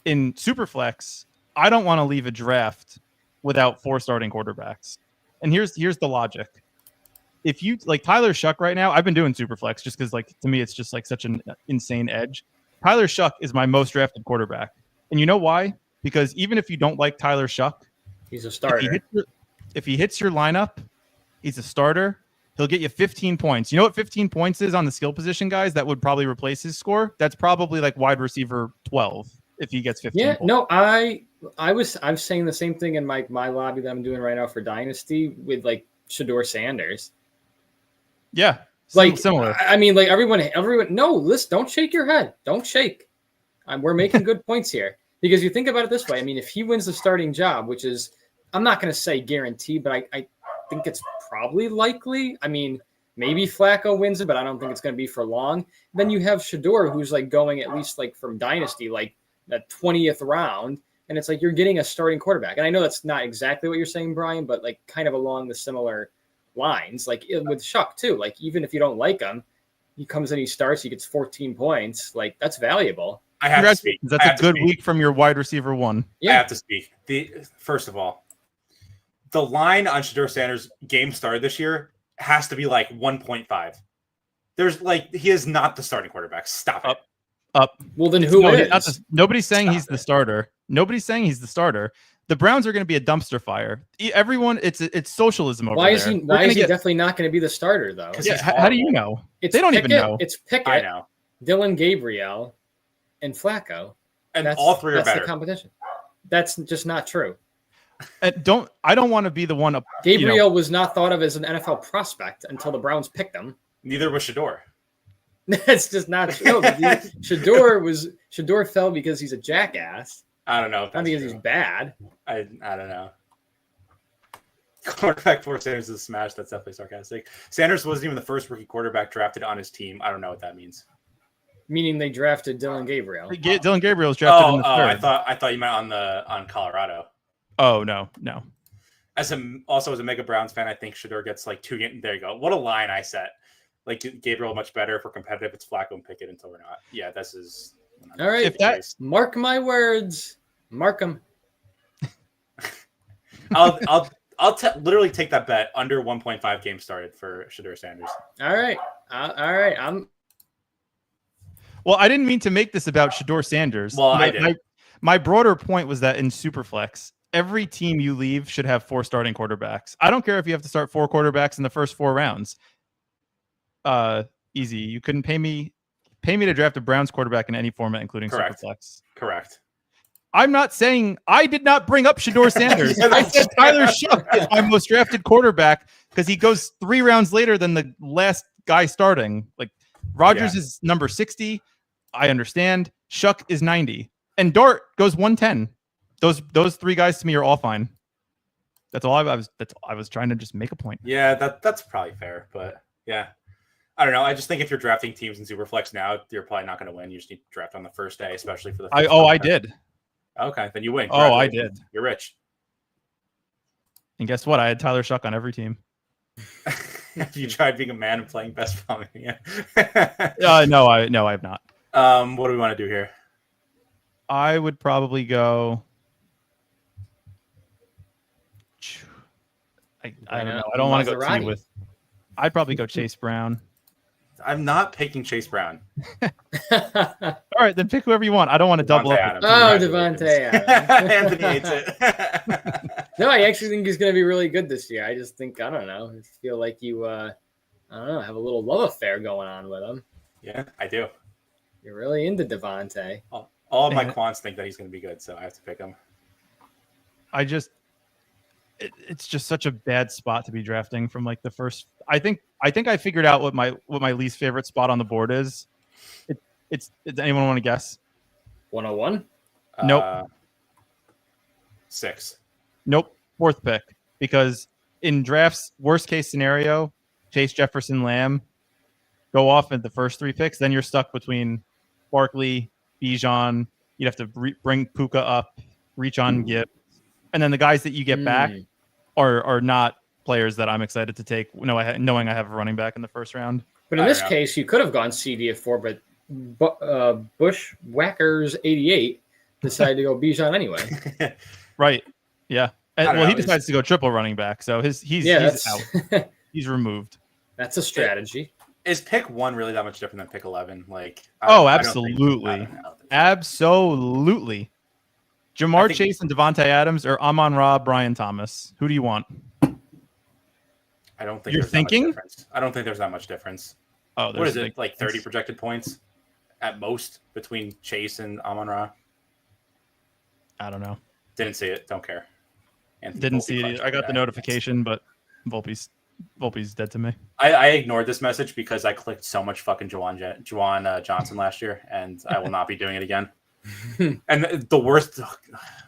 In Superflex, I don't want to leave a draft without 4 starting quarterbacks. And here's the logic. If you like Tyler Shuck right now, I've been doing Superflex just because like to me it's just like such an insane edge. Tyler Shuck is my most drafted quarterback. And you know why? Because even if you don't like Tyler Shuck, He's a starter. If he hits your lineup, he's a starter. He'll get you 15 points. You know what 15 points is on the skill position, guys? That would probably replace his score. That's probably like wide receiver 12 if he gets 15 Yeah, points. no, I'm saying the same thing in my lobby that I'm doing right now for Dynasty with like Shador Sanders. Yeah, Like similar. I mean, like everyone. No, listen, don't shake your head. Don't shake. We're making good points here because you think about it this way. I mean, if he wins the starting job, which is, I'm not going to say guarantee, but I think it's probably likely. I mean, maybe Flacco wins it, but I don't think it's going to be for long. Then you have Shador, who's like going at least like from Dynasty, like the 20th round. And it's like you're getting a starting quarterback. And I know that's not exactly what you're saying, Brian, but like kind of along the similar lines. Like with Shuck, too. Like even if you don't like him, he comes in, he starts, he gets 14 points. Like that's valuable. I have to speak. That's a good week from your wide receiver 1. Yeah. I have to speak. First of all, the line on Shador Sanders' game started this year has to be like 1.5. There's like he is not the starting quarterback. Stop it. Up. Well, then who is? Nobody's saying he's the starter. Nobody's saying he's the starter. The Browns are going to be a dumpster fire. Everyone, it's socialism over Why there. is he definitely not going to be the starter though? Yeah, how do you know? They don't even know. It's Pickett. I know. Dylan Gabriel, and Flacco. And all 3 are better. That's the competition. That's just not true. I don't want to be the one. Gabriel was not thought of as an NFL prospect until the Browns picked him. Neither was Shador. That's just not true. Shador fell because he's a jackass. I don't know. Not because he's bad. I don't know. Quarterback for Sanders is a smash. That's definitely sarcastic. Sanders wasn't even the first rookie quarterback drafted on his team. I don't know what that means. Meaning they drafted Dylan Gabriel. Dylan Gabriel was drafted in the third. I thought you meant on Colorado. Oh no. As a mega Browns fan, I think Shador gets like 2 games. There you go. What a line I set. Like Gabriel much better. If we're competitive, it's Flacco and Pickett until we're not. Yeah, this is. All right. Mark my words. Mark them. I'll literally take that bet under 1.5 games started for Shador Sanders. All right. Well, I didn't mean to make this about Shador Sanders. Well, I did. My broader point was that in Superflex, every team you leave should have 4 starting quarterbacks. I don't care if you have to start 4 quarterbacks in the first 4 rounds. Easy. You couldn't pay me pay me to draft a Browns quarterback in any format, including Correct. Superflex. Correct. I'm not saying I did not bring up Shador Sanders. Yeah, I said Tyler Shough is my most drafted quarterback because he goes 3 rounds later than the last guy starting. Like Rodgers is number 60. I understand. Shough is 90. And Dart goes 110. Those 3 guys to me are all fine. That's all I was trying to just make a point. Yeah, that's probably fair, but yeah. I don't know. I just think if you're drafting teams in Superflex now, you're probably not going to win. You just need to draft on the first day, especially for the first I did. Okay, then you win. Oh, I did. You're rich. And guess what? I had Tyler Shough on every team. You tried being a man and playing best ball. Yeah. No, I have not. What do we want to do here? I would probably go. I don't know. I don't want to go T with. I'd probably go Chase Brown. I'm not picking Chase Brown. All right, then pick whoever you want. I don't want to double up. Adams. Oh, Devontae Adams. Anthony hates it. No, I actually think he's going to be really good this year. I just think, I don't know. I feel like you, I don't know, have a little love affair going on with him. Yeah, I do. You're really into Devontae. All of my quants think that he's going to be good, so I have to pick him. It's just such a bad spot to be drafting from like the first. I think I figured out what my least favorite spot on the board is. Does anyone want to guess? 101? Nope. 6. Nope. 4th pick. Because in drafts, worst case scenario, Chase Jefferson, Lamb go off at the first 3 picks. Then you're stuck between Barkley, Bijan. You'd have to bring Puka up, reach on Gibbs. And then the guys that you get back are not players that I'm excited to take, knowing I have a running back in the first round. But in this case, you could have gone CD at 4, but Bushwhackers 88 decided to go Bijan anyway. Right. Yeah. And, he decides to go triple running back, so he's out. He's removed. That's a strategy. Is pick 1 really that much different than pick 11? Like, absolutely, absolutely. Jamar Chase and Devontae Adams or Amon-Ra, Brian Thomas. Who do you want? I don't think you're thinking. I don't think there's that much difference. Oh, what is it? Like 30 projected points at most between Chase and Amon-Ra? I don't know. Didn't see it. Don't care. Didn't see it either. I got the notification, but Volpe's dead to me. I ignored this message because I clicked so much fucking Juwan Johnson last year, and I will not be doing it again. And the worst,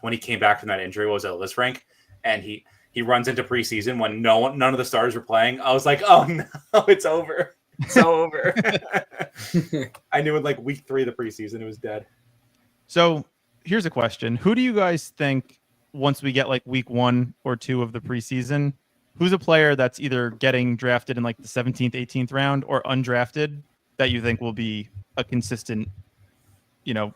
when he came back from that injury, was at list rank, and he runs into preseason when none of the stars were playing. I was like, oh no, it's over. It's over. I knew in like week 3 of the preseason it was dead. So here's a question. Who do you guys think, once we get like week 1 or 2 of the preseason, who's a player that's either getting drafted in like the 17th, 18th round or undrafted that you think will be a consistent,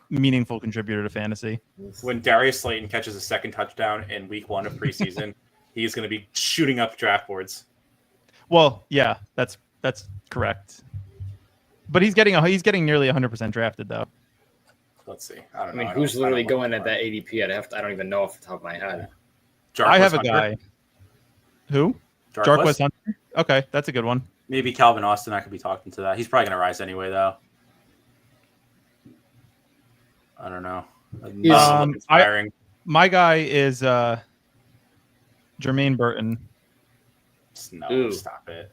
meaningful contributor to fantasy? When Darius Slayton catches a second touchdown in week 1 of preseason, he's going to be shooting up draft boards. Well, yeah, that's correct. But he's getting nearly 100% drafted though. Let's see. I don't know. I mean, who's literally going at that ADP? I don't even know off the top of my head. I have a guy. Who? Jarquez Hunter. Okay, that's a good one. Maybe Calvin Austin. I could be talking to that. He's probably going to rise anyway, though. I don't know. My guy is Jermaine Burton. No, stop it.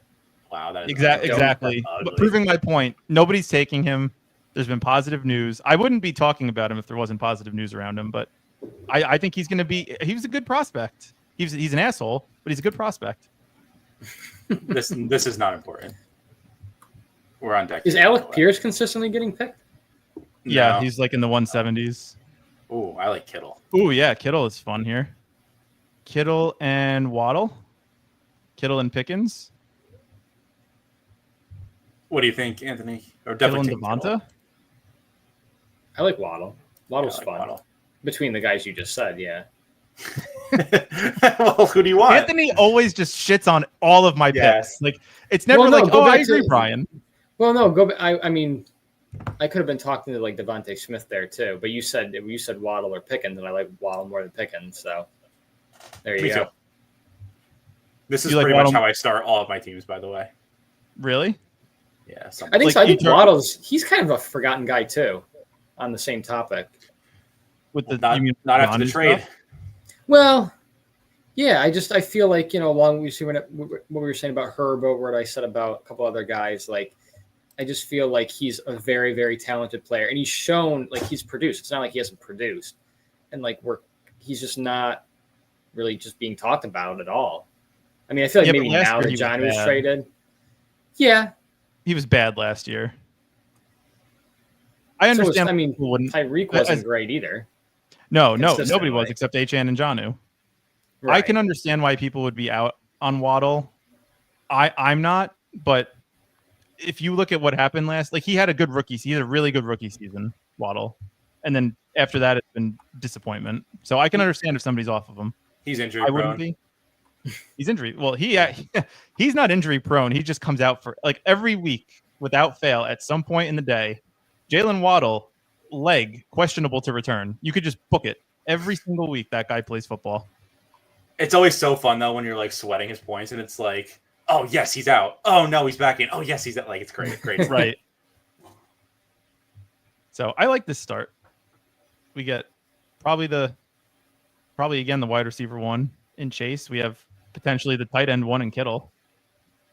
Wow, that is exactly. But proving my point, nobody's taking him. There's been positive news. I wouldn't be talking about him if there wasn't positive news around him, but I think he's going to be. He was a good prospect. He's an asshole, but he's a good prospect. This is not important. We're on deck. Is Alec Pierce consistently getting picked? Yeah, No. he's like in the 170s. Oh, I like Kittle. Oh yeah, Kittle is fun here. Kittle and Waddle. Kittle and Pickens. What do you think, Anthony? Or Kittle definitely and Devonta? I like Waddle. Waddle's like fun. Waddle. Between the guys you just said, yeah. Well, who do you want? Anthony always just shits on all of my Yes. picks. Like it's never I agree, Brian. Well, no, go. I mean, I could have been talking to like Devontae Smith there too, but you said Waddle or Pickens, and I like Waddle more than Pickens. So there you go. Too. This is You like pretty much Waddle? how I start all of my teams, by the way. Really? Yeah, I something. think Like, so. I think Eternal- Waddle's he's kind of a forgotten guy too. On the same topic. with the not, you mean not after the Johnny trade. stuff? Well, yeah, I feel like along we see what we were saying about Herb, what I said about a couple other guys. Like, I just feel like he's a very, very talented player, and he's shown like he's produced. It's not like he hasn't produced, and like he's just not really just being talked about at all. I mean, I feel like Yeah, but maybe last now year that he was Johnny was bad. traded, yeah, He was bad last year. I so understand. I mean, people wouldn't. Tyreek wasn't great either. No, nobody consistently. was except Achan and Janu. I Right. can understand why people would be out on Waddle. I'm not, but if you look at what happened last, like he had a good rookie, he had a really good rookie season, Waddle, and then after that it's been disappointment. So I can understand if somebody's off of him. He's injury I wouldn't prone. be. He's injury. Well, he's not injury prone. He just comes out for like every week without fail at some point in the day. Jalen Waddle, leg questionable to return. You could just book it every single week. That guy plays football. It's always so fun though when you're like sweating his points and it's like, oh yes, he's out. Oh no, he's back in. Oh yes, he's out. Like it's great, great. Right. So I like this start. We get probably again the wide receiver one in Chase. We have potentially the tight end one in Kittle.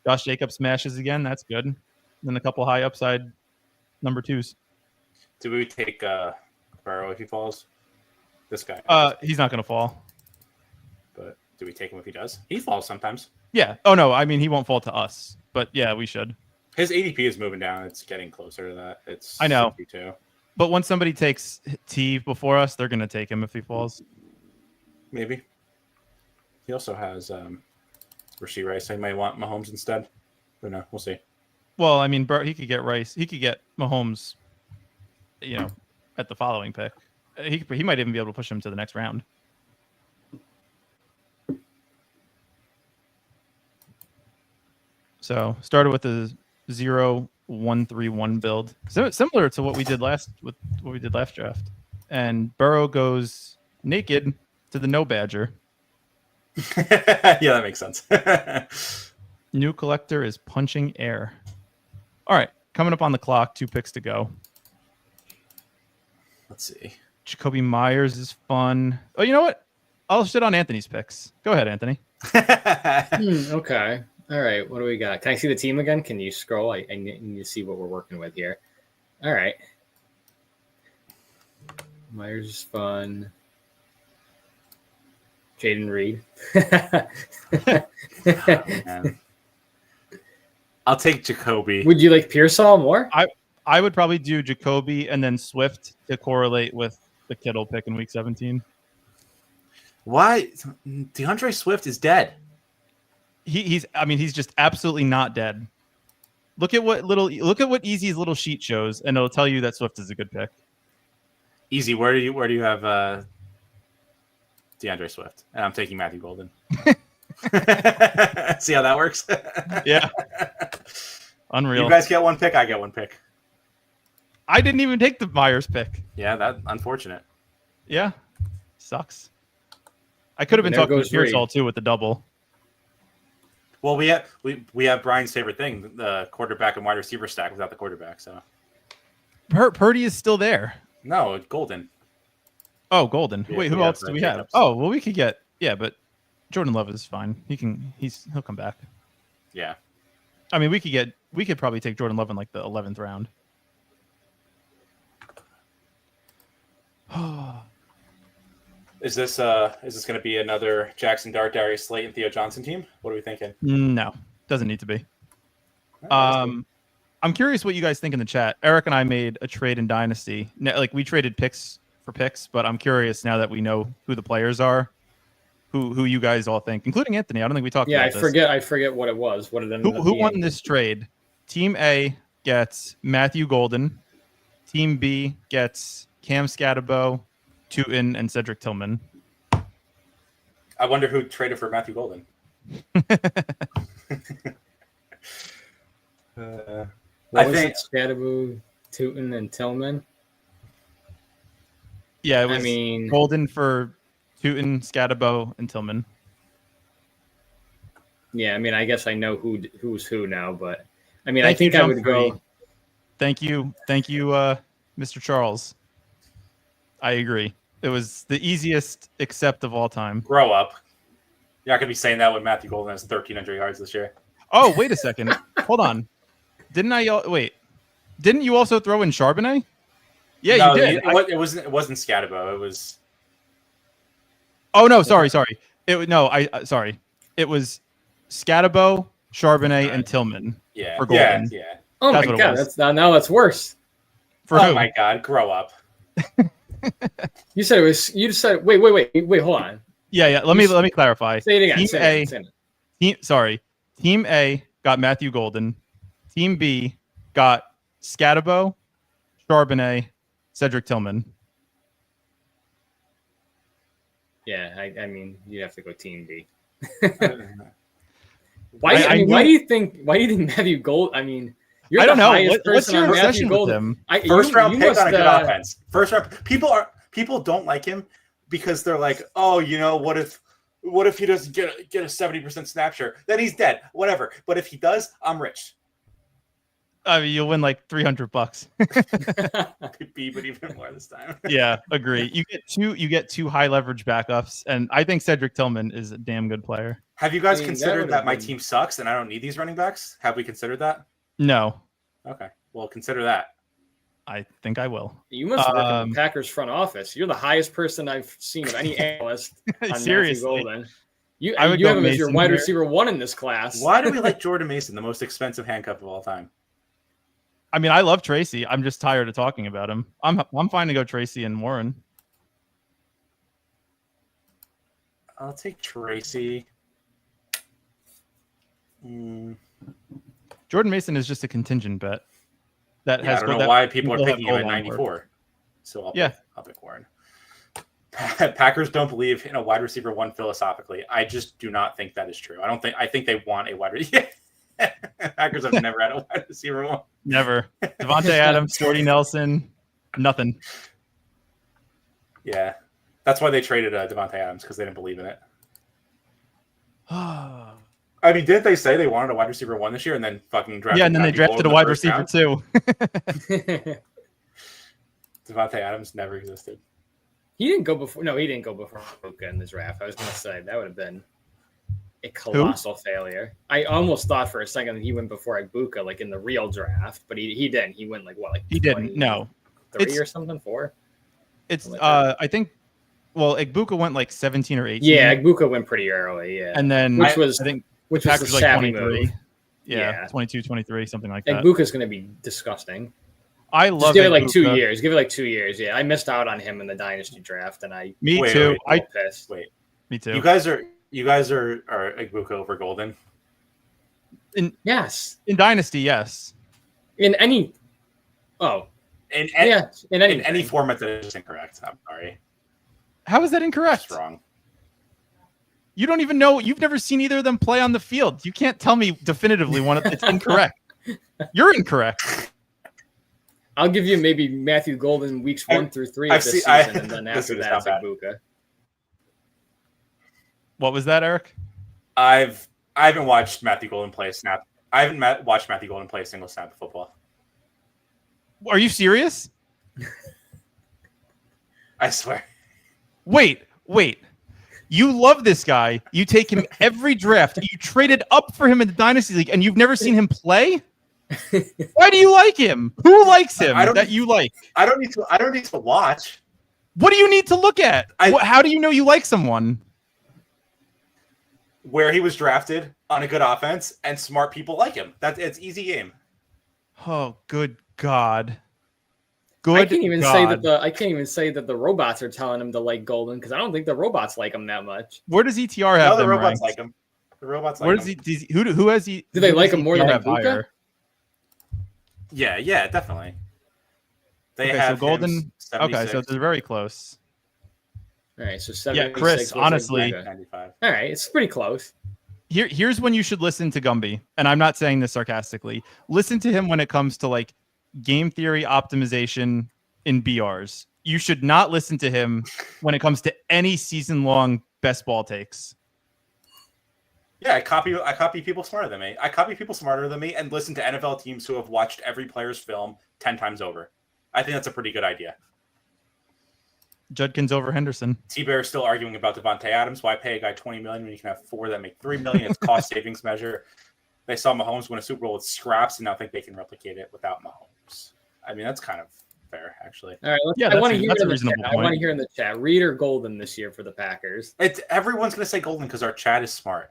Josh Jacobs smashes again. That's good. Then a couple high upside number twos. Do we take Burrow if he falls? This guy. He's not going to fall. But do we take him if he does? He falls sometimes. Yeah. Oh no. I mean, he won't fall to us. But yeah, we should. His ADP is moving down. It's getting closer to that. It's I know. 62. But when somebody takes T before us, they're going to take him if he falls. Maybe. He also has Rashee Rice. I might want Mahomes instead. But no, we'll see. Well, I mean, he could get Rice. He could get Mahomes. At the following pick, he might even be able to push him to the next round. So started with a 0-1-3-1 build, similar to what we did last draft. And Burrow goes naked to the no badger. Yeah, that makes sense. New collector is punching air. All right, coming up on the clock, 2 picks to go. Let's see. Jacoby Myers is fun. Oh, you know what? I'll shit on Anthony's picks. Go ahead, Anthony. Okay. All right. What do we got? Can I see the team again? Can you scroll? I need to see what we're working with here. All right. Myers is fun. Jaden Reed. Man. I'll take Jacoby. Would you like Pearsall more? I would probably do Jacoby and then Swift to correlate with the Kittle pick in week 17. Why? DeAndre Swift is dead. He's just absolutely not dead. Look at what Easy's little sheet shows, and it'll tell you that Swift is a good pick. Easy. Where do you have DeAndre Swift? And I'm taking Matthew Golden. See how that works? Yeah. Unreal. You guys get one pick, I get one pick. I didn't even take the Myers pick. Yeah, that's unfortunate. Yeah. Sucks. I could have been talking to Pearsall Reed. too with the double. Well, we have Brian's favorite thing, the quarterback and wide receiver stack without the quarterback. So Purdy is still there. no, Golden. Oh, Golden. Yeah, Wait, who we have else do we have? Jacobs. Oh, well, we could get but Jordan Love is fine. He'll come back. Yeah. I mean, we could probably take Jordan Love in like the 11th round. Is this going to be another Jackson Dart, Darius Slate, and Theo Johnson team? What are we thinking? No, doesn't need to be. I'm curious what you guys think in the chat. Eric and I made a trade in Dynasty. Like we traded picks for picks, but I'm curious now that we know who the players are, who you guys all think, including Anthony. I don't think we talked about this. I forget what it was. What it ended up Who being. won this trade? Team A gets Matthew Golden. Team B gets Cam Scatterbo, Tootin, and Cedric Tillman. I wonder who traded for Matthew Golden. What was it? Scatterbo, Tootin, and Tillman. Yeah, it was Golden for Tootin, Scatterbo, and Tillman. Yeah, I mean, I guess I know who's who now, but I mean, I think I would go. Thank you, Mr. Charles. I agree. It was the easiest accept of all time. Grow up. You're not gonna be saying that when Matthew Golden has 1,300 yards this year. Oh, wait a second. Hold on. Didn't you also throw in Charbonnet? Yeah, No, you did. It wasn't Scatabo. It was. Oh no, sorry. Sorry. It was Scatabo, Charbonnet, and Tillman. Yeah. For Golden. Yeah. Oh my God, that's worse. For who? My God, grow up. You said it was. You said wait. Hold on. Yeah. Let me clarify. Say it again. Team A got Matthew Golden. Team B got Scatabo, Charbonnet, Cedric Tillman. Yeah, I mean, you'd have to go Team B. Why do you think Matthew Gold? I mean, you're I don't the know. highest What's person your on Matthew obsession with Golden. him? First round pick must, on a good offense. First round. People don't like him because they're like, oh, what if he doesn't get a 70% snap share? Then he's dead. Whatever. But if he does, I'm rich. I mean, you'll win like $300. Could be, but even more this time. Yeah, agree. You get two high leverage backups, and I think Cedric Tillman is a damn good player. Have you guys considered that my team sucks and I don't need these running backs? Have we considered that? No. Okay. Well, consider that. I think I will. You must work in the Packers front office. You're the highest person I've seen of any analyst on Seriously. Matthew Golden. You I would go have him as Mason your wide here. receiver 1 in this class. Why do we like Jordan Mason, the most expensive handcuff of all time? I mean, I love Tracy. I'm just tired of talking about him. I'm fine to go Tracy and Warren. I'll take Tracy. Jordan Mason is just a contingent bet. I don't know why people are picking him at 94. So I'll pick Warren. Packers don't believe in a wide receiver 1 philosophically. I just do not think that is true. I think they want a wide receiver. Packers have never had a wide receiver 1. Never. Devontae Adams, Jordy Nelson, nothing. Yeah. That's why they traded Devontae Adams, because they didn't believe in it. I mean, didn't they say they wanted a wide receiver 1 this year and then fucking drafted? Yeah, and then they drafted a wide receiver 2. Devontae Adams never existed. He didn't go before. No, he didn't go before Puka in this draft. I was going to say that would have been a colossal failure. I almost thought for a second that he went before Ibuka, like in the real draft, but he didn't. He went like he didn't. No, 3 or something, 4. It's I think. Well, Ibuka went like 17 or 18. Yeah, Ibuka went pretty early. Yeah, and then which was the savvy like 23. move. Yeah, 22, 23, something like that. Ibuka's going to be disgusting. I love. Just give it like 2 years. Give it like 2 years. Yeah, I missed out on him in the dynasty draft, and Me too. Pissed. Me too. You guys are Ibuka over Golden. Yes. In dynasty, yes. In any. In any format that is incorrect. I'm sorry. How is that incorrect? That's wrong. You don't even know. You've never seen either of them play on the field. You can't tell me definitively it's incorrect. You're incorrect. I'll give you maybe Matthew Golden weeks 1 through 3 of this season, and then after that, it's Ibuka. What was that, Eric? I haven't watched Matthew Golden play a snap. I haven't watched Matthew Golden play a single snap of football. Are you serious? I swear. Wait. You love this guy. You take him every draft. You traded up for him in the Dynasty League, and you've never seen him play? Why do you like him? Who likes him you like? I don't need to watch. What do you need to look at? How do you know you like someone? Where he was drafted on a good offense and smart people like him. It's easy game. Oh, good God. I can't even say that the robots are telling him to like Golden, because I don't think the robots like him that much. Where does ETR have them robots ranked? like him. The robots like Where him. does he? Who has he? Do they like him more than Ibuka? Yeah, definitely. They okay, have so Golden. 76. Okay, so they're very close. All right, so 76. Yeah, Chris. Honestly, 95. All right, it's pretty close. Here's when you should listen to Gumby, and I'm not saying this sarcastically. Listen to him when it comes to like game theory optimization in BRs. You should not listen to him when it comes to any season-long best ball takes. Yeah, I copy people smarter than me. I copy people smarter than me and listen to NFL teams who have watched every player's film 10 times over. I think that's a pretty good idea. Judkins over Henderson. T-Bear is still arguing about Devontae Adams. Why pay a guy $20 million when you can have 4 that make $3 million? It's cost savings measure. They saw Mahomes win a Super Bowl with scraps and now think they can replicate it without Mahomes. I mean, that's kind of fair, actually. All right, I want to hear in the chat. I want to hear in the chat. Reed or Golden this year for the Packers? Everyone's going to say Golden because our chat is smart.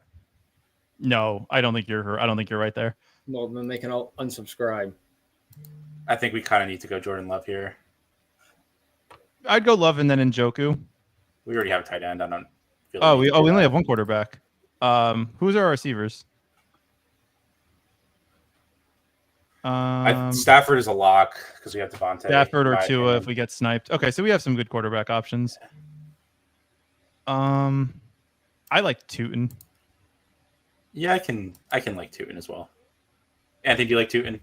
No, I don't think you're right there. Well, then they can all unsubscribe. I think we kind of need to go Jordan Love here. I'd go Love and then Njoku. We already have a tight end. I don't feel like we only have one quarterback. Who's our receivers? Stafford is a lock because we have Devontae. Stafford or Tua if we get sniped. Okay, so we have some good quarterback options. I like Tootin. Yeah, I can like Tootin as well. Anthony, do you like Tootin?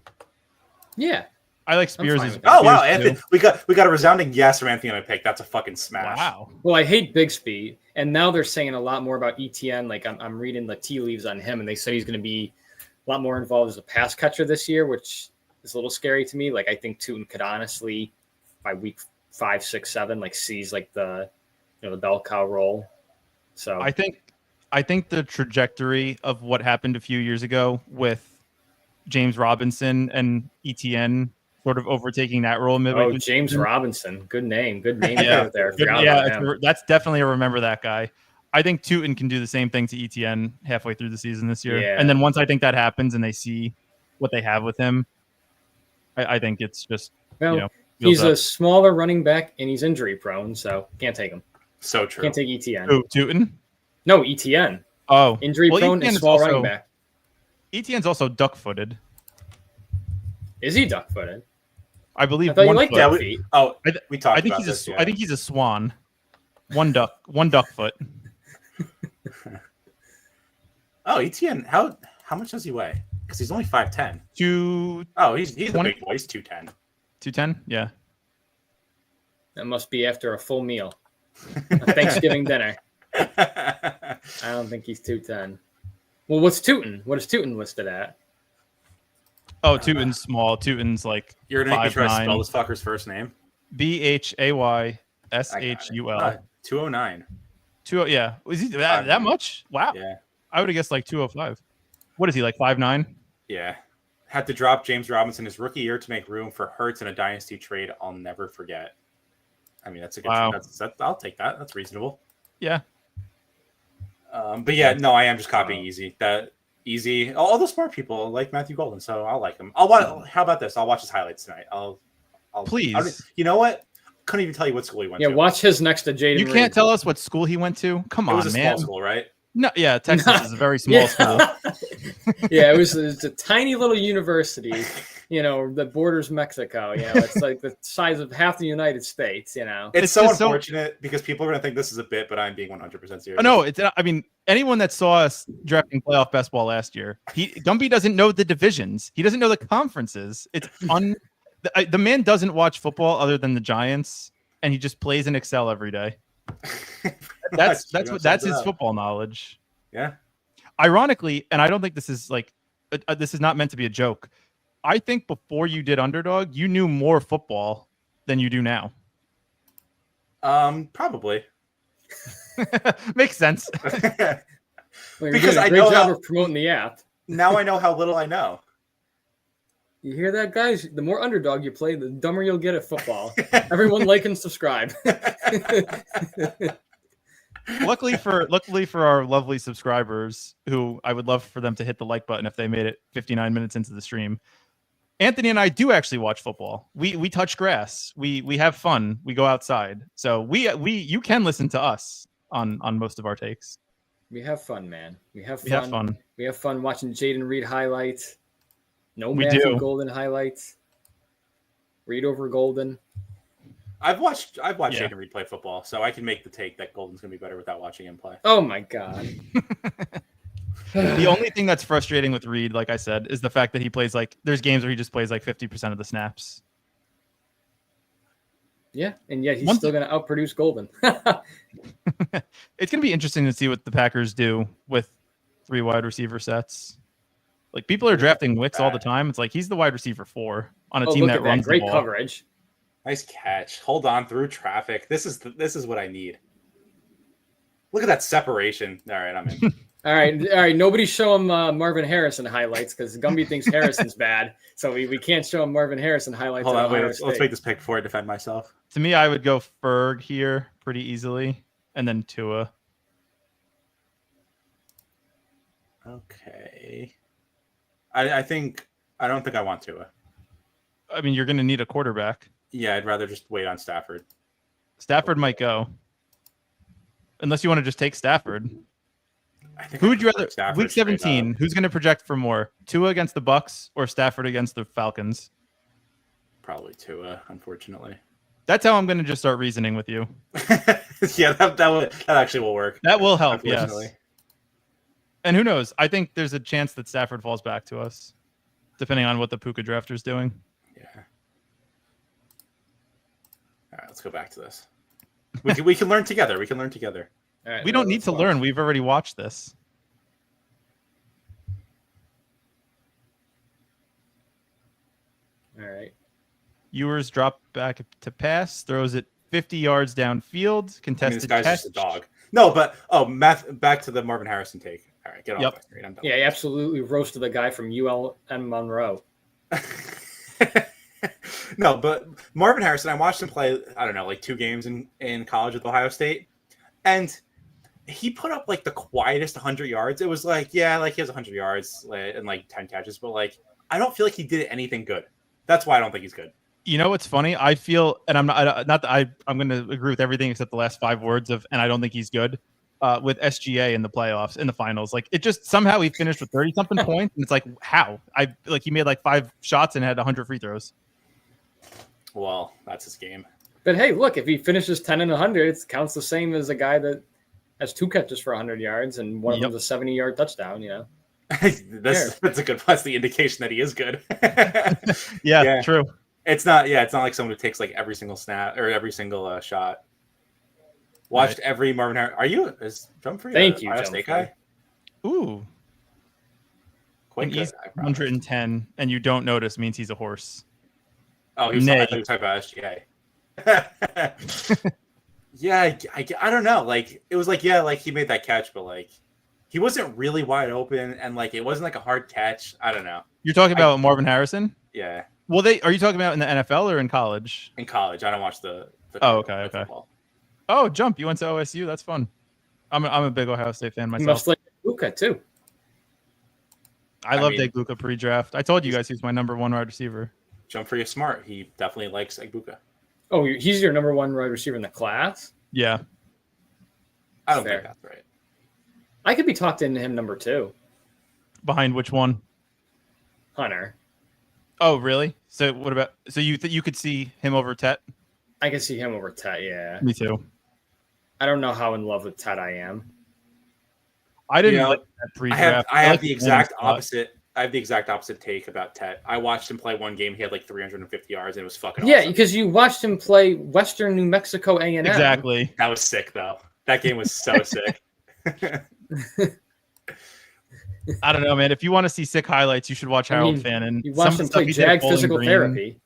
Yeah. I like Spears as well. Oh, wow. Anthony, we got a resounding yes from Anthony on my pick. That's a fucking smash. Wow. Well, I hate Bigsby, and now they're saying a lot more about ETN. Like I'm reading the tea leaves on him, and they say he's going to be a lot more involved as a pass catcher this year, which is a little scary to me. Like I think Tootin could honestly, by week 5, 6, 7, like seize like the bell cow role. So I think the trajectory of what happened a few years ago with James Robinson and ETN sort of overtaking that role. James Robinson. Good name. Yeah. There. That's definitely a remember that guy. I think Tootin can do the same thing to ETN halfway through the season this year. Yeah. And then once I think that happens and they see what they have with him, I think it's just, he's a smaller running back and he's injury prone, so can't take him. So true. Can't take ETN. Who, Tootin? No, ETN. Oh. Injury prone and small running back. ETN's also duck-footed. Is he duck-footed? I believe. I thought you liked duck feet. We talked about this. I think he's a swan. One duck foot. ETN. How much does he weigh? Because he's only 5'10". He's a big boy. He's 210. 210. Yeah. That must be after a full meal, a Thanksgiving dinner. I don't think he's 210. Well, what's Tootin? What is Tootin listed at? Oh, Tootin's small. Tootin's like you're gonna try to spell this fucker's first name. BHAYSHUL. 209. Yeah. Is he that much? Wow. Yeah. I would have guessed like 205. What is he, like 5'9"? Yeah. Had to drop James Robinson his rookie year to make room for Hurts in a dynasty trade I'll never forget. I mean, that's a good I'll take that. That's reasonable. Yeah. But yeah, no, I am just copying Easy. All those smart people like Matthew Golden, so I'll like him. How about this? I'll watch his highlights tonight. Please. You know what? Couldn't even tell you what school he went to. Yeah, watch his next to Jaden. You can't tell us what school he went to? Come on, man. It was a small school, right? No, yeah, Texas is a very small school. Yeah, it's a tiny little university, that borders Mexico. It's like the size of half the United States, It's so unfortunate because people are going to think this is a bit, but I'm being 100% serious. No, anyone that saw us drafting playoff best ball last year, Gumby doesn't know the divisions. He doesn't know the conferences. It's the man doesn't watch football other than the Giants, and he just plays in Excel every day. That's his football knowledge. Yeah. Ironically, and I don't think this is this is not meant to be a joke. I think before you did Underdog, you knew more football than you do now. Probably. Makes sense. Because I know job of promoting the app. Now I know how little I know. You hear that, guys? The more Underdog you play, the dumber you'll get at football. Everyone like and subscribe. Luckily for our lovely subscribers, who I would love for them to hit the like button if they made it 59 minutes into the stream. Anthony and I do actually watch football. We touch grass. We have fun. We go outside. So you can listen to us on most of our takes. We have fun, man. We have fun. We have fun watching Jaden Reed highlights. Matthew Golden highlights. Reed over Golden. I've watched Jaden Reed play football, so I can make the take that Golden's going to be better without watching him play. Oh, my God. The only thing that's frustrating with Reed, like I said, is the fact that he plays there's games where he just plays 50% of the snaps. Yeah, and yet he's still going to outproduce Golden. It's going to be interesting to see what the Packers do with 3 wide receiver sets. Like people are drafting Wicks all the time. It's like he's the wide receiver 4 on a team look that at runs great the ball. coverage. Nice catch. Hold on through traffic. This is what I need. Look at that separation. All right, I'm in. All right. Nobody show him Marvin Harrison highlights because Gumby thinks Harrison's bad, so we can't show him Marvin Harrison highlights. Hold on, wait. Let's make this pick before I defend myself. To me, I would go Ferg here pretty easily, and then Tua. Okay. I don't think I want Tua. I mean, you're going to need a quarterback. Yeah, I'd rather just wait on Stafford. Stafford might go, unless you want to just take Stafford. Who would you rather? Week 17. Who's going to project for more? Tua against the Bucks or Stafford against the Falcons? Probably Tua, unfortunately. That's how I'm going to just start reasoning with you. Yeah, that actually will work. That will help. Yes. And who knows? I think there's a chance that Stafford falls back to us, depending on what the Puka drafter's doing. Yeah. All right, let's go back to this. We can learn together. We can learn together. All right, we don't need to learn. We've already watched this. All right. Ewers drop back to pass, throws it 50 yards downfield. Contested this guy's catch. just a dog. No, but back to the Marvin Harrison take. All right, get off my screen. I'm done. Yeah, he absolutely roasted the guy from ULM Monroe. No, but Marvin Harrison, I watched him play, I don't know, like 2 games in college with Ohio State. And he put up like the quietest 100 yards. It was like, yeah, like he has 100 yards and like 10 catches, but like I don't feel like he did anything good. That's why I don't think he's good. You know what's funny? I feel, and I'm not that I'm going to agree with everything except the last 5 words of, and I don't think he's good. With SGA in the playoffs, in the finals, like it just somehow he finished with 30 something points, and it's like how he made like 5 shots and had 100 free throws. Well, that's his game. But hey, look, if he finishes 10 and 100, it counts the same as a guy that has 2 catches for 100 yards and one of them's a 70-yard touchdown. You know, that's a good. That's the indication that he is good. yeah, true. It's not like someone who takes like every single snap or every single shot. Watched every Marvin Harrison. Is Jump Free? Thank you, Ohio State guy. Ooh, quite good. 110, and you don't notice means he's a horse. Oh, he was talking about SGA. Yeah, I don't know. Like it was like like he made that catch, but like he wasn't really wide open, and like it wasn't like a hard catch. I don't know. You're talking about Marvin Harrison? Yeah. Well, are you talking about in the NFL or in college? In college, I don't watch the oh, okay. Football. Oh, Jump! You went to OSU. That's fun. I'm a big Ohio State fan myself. You must like Luka too. I loved Egbuka pre-draft. I told you guys he's my number 1 wide receiver. Jump Free is smart. He definitely likes Egbuka. Oh, he's your number 1 wide receiver in the class? Yeah. I don't think that's right. I could be talked into him number 2. Behind which one? Hunter. Oh, really? So what about? So you could see him over Tet? I can see him over Tet. Yeah. Me too. I don't know how in love with Tet I am. I didn't like that pre-draft. I have the exact opposite. I have the exact opposite take about Tet. I watched him play one game. He had like 350 yards, and it was fucking awesome. Because you watched him play Western New Mexico A&M. Exactly. That was sick, though. That game was so sick. I don't know, man. If you want to see sick highlights, you should watch Harold Fannin. You watched him play Jag Physical Therapy.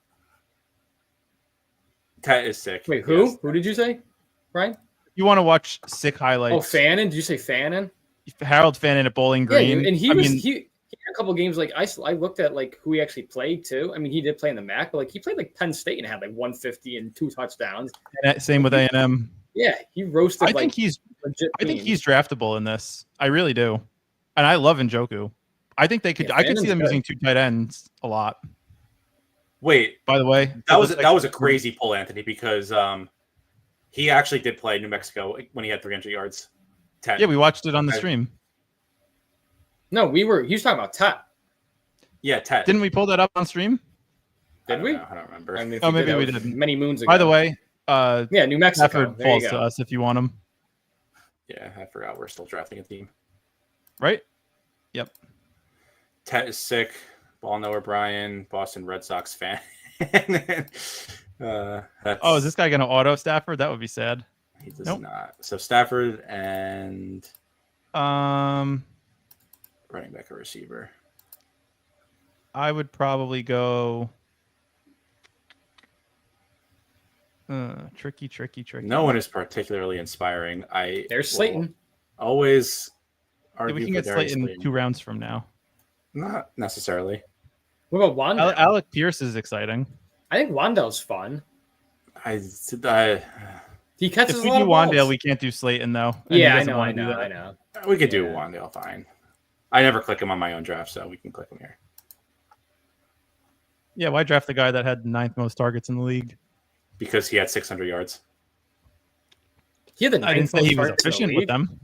Tet is sick. Wait, who? Yes. Who did you say, Brian? You want to watch sick highlights? Oh, Fannin? Did you say Fannin? Harold Fannin at Bowling Green. Yeah, and he had a couple games like I looked at like who he actually played too. I mean, he did play in the MAC, but like he played like Penn State and had like 150 and 2 touchdowns. And same with A&M. Yeah, he roasted. I think he's draftable in this. I really do, and I love Njoku. I think they could. I could see them using 2 tight ends a lot. Wait, by the way, that was a crazy pull, Anthony, because he actually did play New Mexico when he had 300 yards. 10. Yeah, we watched it on the stream. No, he was talking about Tet. Yeah, Tet. Didn't we pull that up on stream? Did we? I don't remember. I mean, maybe we didn't. Many moons ago. By the way, New Mexico. Stafford falls to us if you want him. Yeah, I forgot we're still drafting a team. Right? Yep. Tet is sick. Ball knower Brian, Boston Red Sox fan. Is this guy going to auto Stafford? That would be sad. He does not. So Stafford and running back or receiver. I would probably go tricky. No one is particularly inspiring. There's Slayton. Always Yeah, argue we can for get Darius Slayton Slayton. 2 rounds from now. Not necessarily. What about Wandell? Alec Pierce is exciting. I think Wandell's fun. He catches If we a lot do of balls. Wandale, we can't do Slayton though. And Yeah, he I doesn't know. wanna do that. I know. We could do Yeah. Wandale fine. I never click him on my own draft, so we can click him here. Yeah, why draft the guy that had 9th most targets in the league? Because he had 600 yards. He had the I didn't ninth say most he was targets in the efficient with league. them.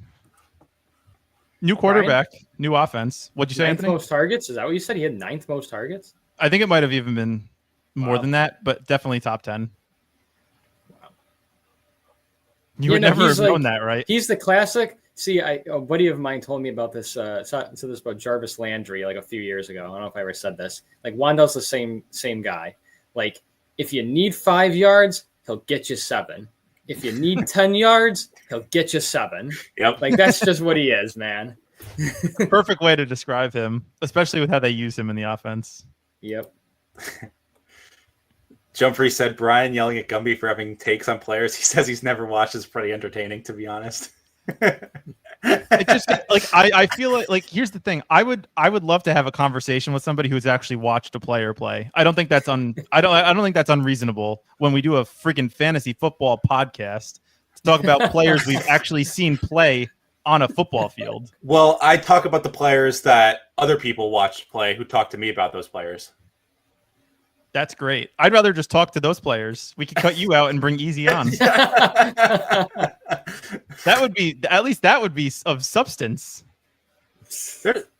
New quarterback, new offense. What'd you say, Ninth Anthony? most targets? Is that what you said? He had 9th most targets? I think it might have even been more Wow. than that, but definitely top 10. Wow. You would no, never have he's known like- that, right? He's the classic. See, a buddy of mine told me about this. Said this about Jarvis Landry like a few years ago. I don't know if I ever said this. Like Wandell's the same guy. Like if you need 5 yards, he'll get you 7. If you need 10 yards, he'll get you 7. Yep. Like that's just what he is, man. Perfect way to describe him, especially with how they use him in the offense. Yep. Jumfrey said Brian yelling at Gumby for having takes on players he says he's never watched is pretty entertaining, to be honest. It just like I feel like here's the thing. I would love to have a conversation with somebody who's actually watched a player play. I don't think that's I don't think that's unreasonable when we do a freaking fantasy football podcast to talk about players we've actually seen play on a football field. Well, I talk about the players that other people watch play who talk to me about those players. That's great. I'd rather just talk to those players. We could cut you out and bring Easy on. That would be of substance.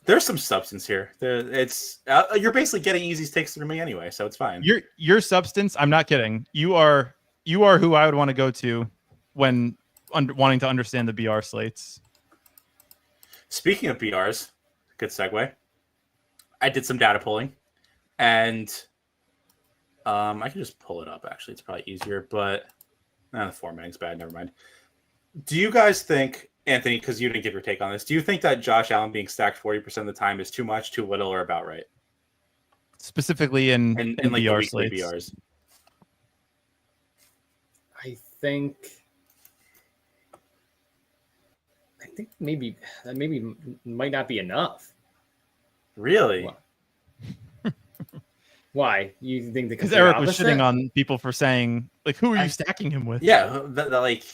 There's some substance here. It's you're basically getting Easy's takes through me anyway, so it's fine. Your substance. I'm not kidding. You are who I would want to go to when wanting to understand the BR slates. Speaking of BRs, good segue. I did some data pulling, and I can just pull it up. Actually, it's probably easier, but the formatting's bad. Never mind. Do you guys think, Anthony, because you didn't give your take on this, do you think that Josh Allen being stacked 40% of the time is too much, too little, or about right? Specifically in like the BR weekly slates. BRs. I think maybe that might not be enough. Really? Why? You think Because Eric was shitting on people for saying, like, who are you stacking him with? Yeah, like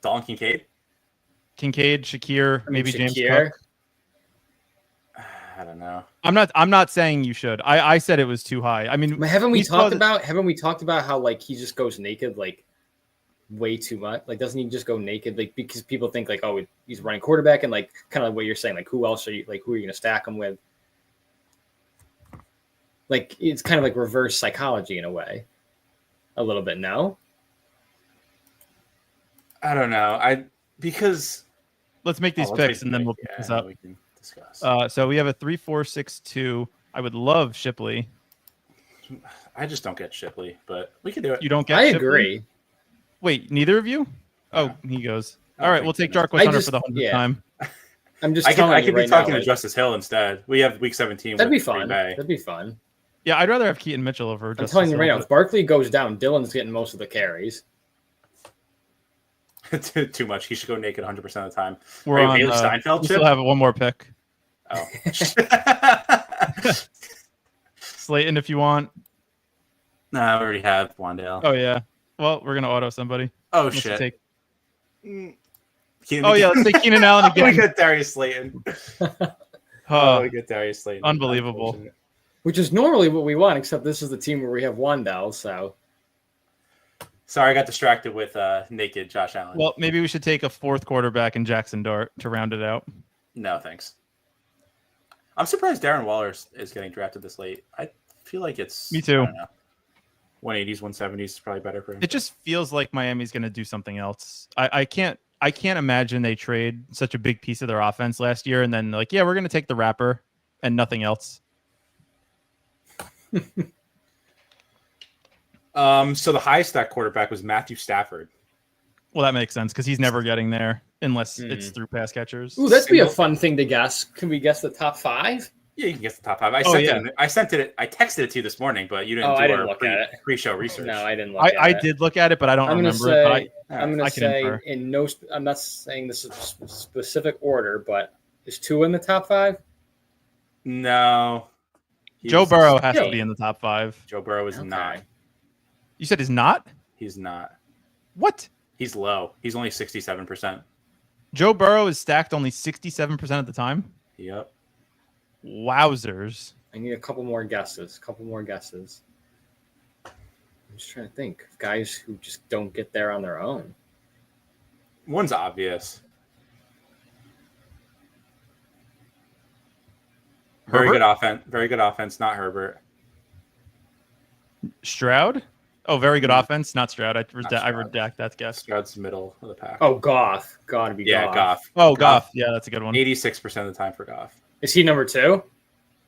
Dalton Kincaid? Kincaid, Shakir, maybe James Shakir. Cook. I don't know. I'm not saying you should. I said it was too high. I mean, Haven't we saw talked about how like he just goes naked like way too much? Like doesn't he just go naked? Like because people think like, oh, he's running quarterback, and like kind of like what you're saying, like who else are you gonna stack him with? Like it's kind of like reverse psychology in a way. A little bit, no? I don't know. Because let's make these picks and then we'll pick this up. We can discuss. So we have a 3-4-6-2. I would love Shipley. I just don't get Shipley, but we can do it. You don't get I Shipley? agree. Wait, neither of you? Oh, he goes. All right, we'll take Jarquez I Hunter just- for the 100th yeah. time. I'm just I telling can you be right talking now. to Justice Hill instead. We have week 17. That'd be with Green fun. Bay. That'd be fun. Yeah, I'd rather have Keaton Mitchell over. I'm telling you right now, if Barkley goes down, Dylan's getting most of the carries. Too much. He should go naked 100% of the time. We're Are you on. Bailey Steinfeld We chip? still have one more pick. Oh. Slayton, if you want. Nah, I already have Wandale. Oh yeah. Well, we're gonna auto somebody. Oh, Let's shit. take- Keenan Oh yeah, let's take Keenan Allen we again. got Darius Slayton. Oh, We got Darius Slayton. unbelievable. Unfortunate. Which is normally what we want, except this is the team where we have Wandell, so Sorry, I got distracted with naked Josh Allen. Well, maybe we should take a 4th quarterback in Jackson Dart to round it out. No, thanks. I'm surprised Darren Waller is getting drafted this late. I feel like it's... Me too. I don't know. 180s, 170s is probably better for him. It just feels like Miami's going to do something else. I can't imagine they trade such a big piece of their offense last year and then like, yeah, we're going to take the wrapper and nothing else. So the highest stack quarterback was Matthew Stafford. Well, that makes sense because he's never getting there. unless it's through pass catchers. Ooh, that'd be a fun thing to guess. Can we guess the top 5? Yeah, you can guess the top 5. I texted it to you this morning, but you didn't I do didn't our look at it. pre-show research. No, I didn't look at it. I did look at it, but I don't remember it. I'm going to say infer. I'm not saying this is a specific order, but is 2 in the top 5? No. Joe Burrow has to be in the top 5. Joe Burrow is not. You said he's not? He's not. What? He's low. He's only 67%. Joe Burrow is stacked only 67% of the time? Yep. Wowzers. I need a couple more guesses. I'm just trying to think of guys who just don't get there on their own. One's obvious. Very good offense. Not Herbert. Stroud? Oh, very good offense. Not Stroud. I redact that guess. Stroud's middle of the pack. Oh, Goff. Gotta be Goff. Goff. Oh, Goff. Yeah, that's a good one. 86% of the time for Goff. Is he number 2?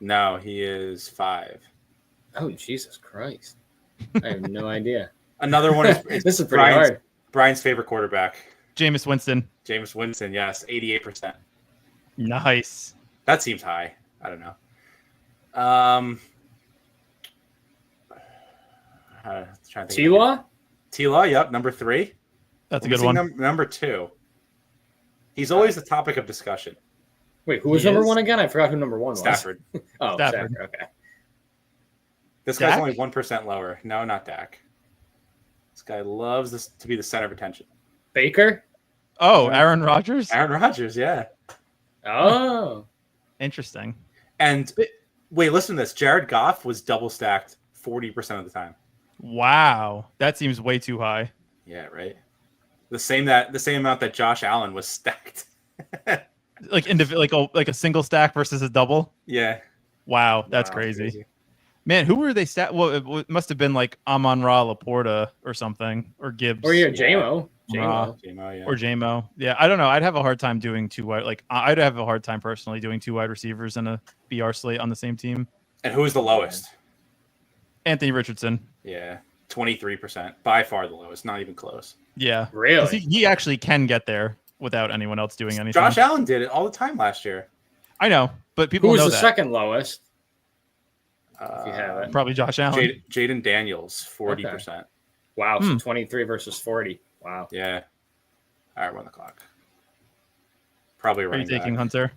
No, he is 5. Oh, Jesus Christ. I have no idea. Another one is this is pretty hard. Brian's favorite quarterback. Jameis Winston. Jameis Winston, yes. 88%. Nice. That seems high. I don't know. T-Law? T-Law, yep, number 3. That's a good one. Number 2. He's always the topic of discussion. Wait, who was number 1 again? I forgot who number 1 was. Stafford. Stafford. Okay. This guy's only 1% lower. No, not Dak. This guy loves this to be the center of attention. Baker? Oh, Aaron Rodgers? Aaron Rodgers, yeah. Oh. Interesting. And wait, listen to this. Jared Goff was double stacked 40% of the time. Wow. That seems way too high. Yeah, right. The same amount that Josh Allen was stacked. like a single stack versus a double? Yeah. Wow, that's crazy. Man, who were they stacked? Well, it must have been like Amon-Ra Laporta or something, or Gibbs. Or JMO. Yeah. Or JMO. Yeah, I don't know. I'd have a hard time doing 2 wide. Like, I'd have a hard time personally doing 2 wide receivers and a BR slate on the same team. And who was the lowest? Anthony Richardson. Yeah, 23%. By far the lowest. Not even close. Yeah. Really? He actually can get there without anyone else doing anything. Josh Allen did it all the time last year. I know, but people know that. Who was the second lowest? If you have it. Probably Josh Allen. Jaden Daniels, 40%. Okay. Wow, so 23 versus 40. Wow. Yeah. All right, we're on the clock. Probably right. Are you taking Hunter?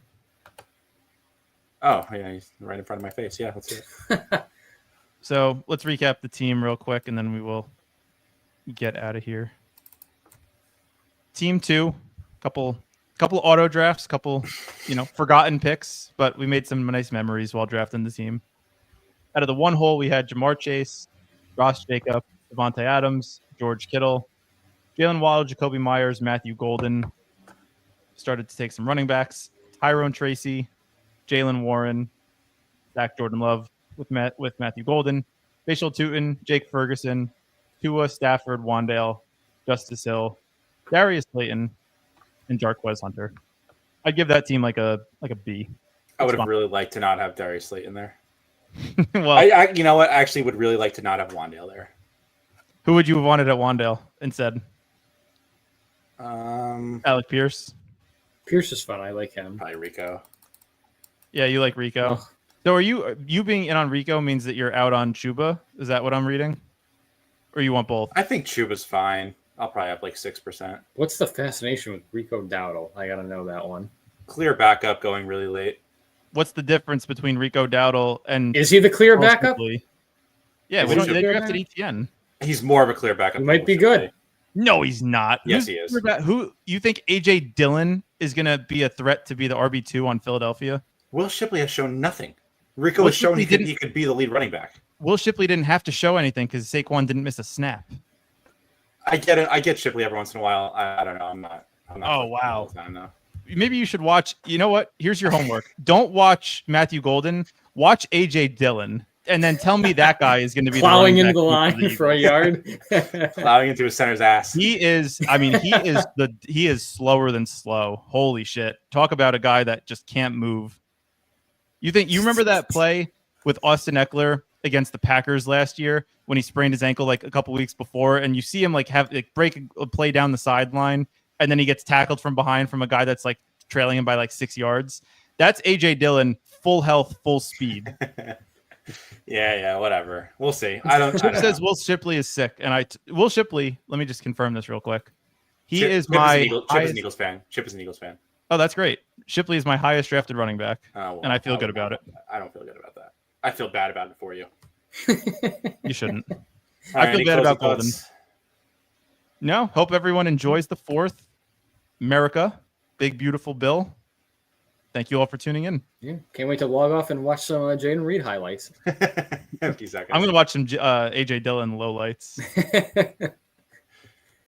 Oh, yeah, he's right in front of my face. Yeah, let's do it. So let's recap the team real quick, and then we will get out of here. Team 2, couple auto drafts, forgotten picks, but we made some nice memories while drafting the team. Out of the 1 hole, we had Jamar Chase, Ross Jacob, Devontae Adams, George Kittle, Jalen Waddle, Jacoby Myers, Matthew Golden. Started to take some running backs. Tyrone Tracy, Jalen Warren, Zach Jordan Love with Matthew Golden, Facial Tootin, Jake Ferguson, Tua, Stafford, Wandale, Justice Hill, Darius Slayton, and Jarquez Hunter. I'd give that team like a B. I would have really liked to not have Darius Slayton there. Well, I you know what? I actually would really like to not have Wandale there. Who would you have wanted at Wandale instead? Alec Pierce. Pierce is fun. I like him. Probably Rico. Yeah, you like Rico. Oh. So are you being in on Rico means that you're out on Chuba? Is that what I'm reading? Or you want both? I think Chuba's fine. I'll probably have like 6%. What's the fascination with Rico Dowdle? I gotta know that one. Clear backup going really late. What's the difference between Rico Dowdle and... Is he the clear backup? Yeah, they drafted ETN. He's more of a clear backup. He might be good. No, he's not. Yes, he is. Who you think AJ Dillon is going to be a threat to be the RB2 on Philadelphia? Will Shipley has shown nothing. Rico has shown he could be the lead running back. Will Shipley didn't have to show anything because Saquon didn't miss a snap. I get it. I get Shipley every once in a while. I don't know. I'm not. Oh, wow. All the time, though. Maybe you should watch. You know what? Here's your homework. Don't watch Matthew Golden. Watch AJ Dillon. And then tell me that guy is going to be plowing into the line for a yard, plowing into his center's ass. He is slower than slow. Holy shit! Talk about a guy that just can't move. You remember that play with Austin Eckler against the Packers last year when he sprained his ankle like a couple weeks before, and you see him break a play down the sideline, and then he gets tackled from behind from a guy that's like trailing him by like 6 yards. That's AJ Dillon, full health, full speed. Yeah, whatever. We'll see. I don't Says know. Will Shipley is sick, and Will Shipley. Let me just confirm this real quick. Chip is an Eagles fan. Chip is an Eagles fan. Oh, that's great. Shipley is my highest drafted running back, Well, and I feel good about it. I don't feel good about that. I feel bad about it for you. You shouldn't. Right, I feel bad about Golden. thoughts? No, hope everyone enjoys the 4th. America, big, beautiful Bill. Thank you all for tuning in. Yeah, can't wait to log off and watch some Jaden Reed highlights. Empty seconds. I'm going to watch some AJ Dillon lowlights.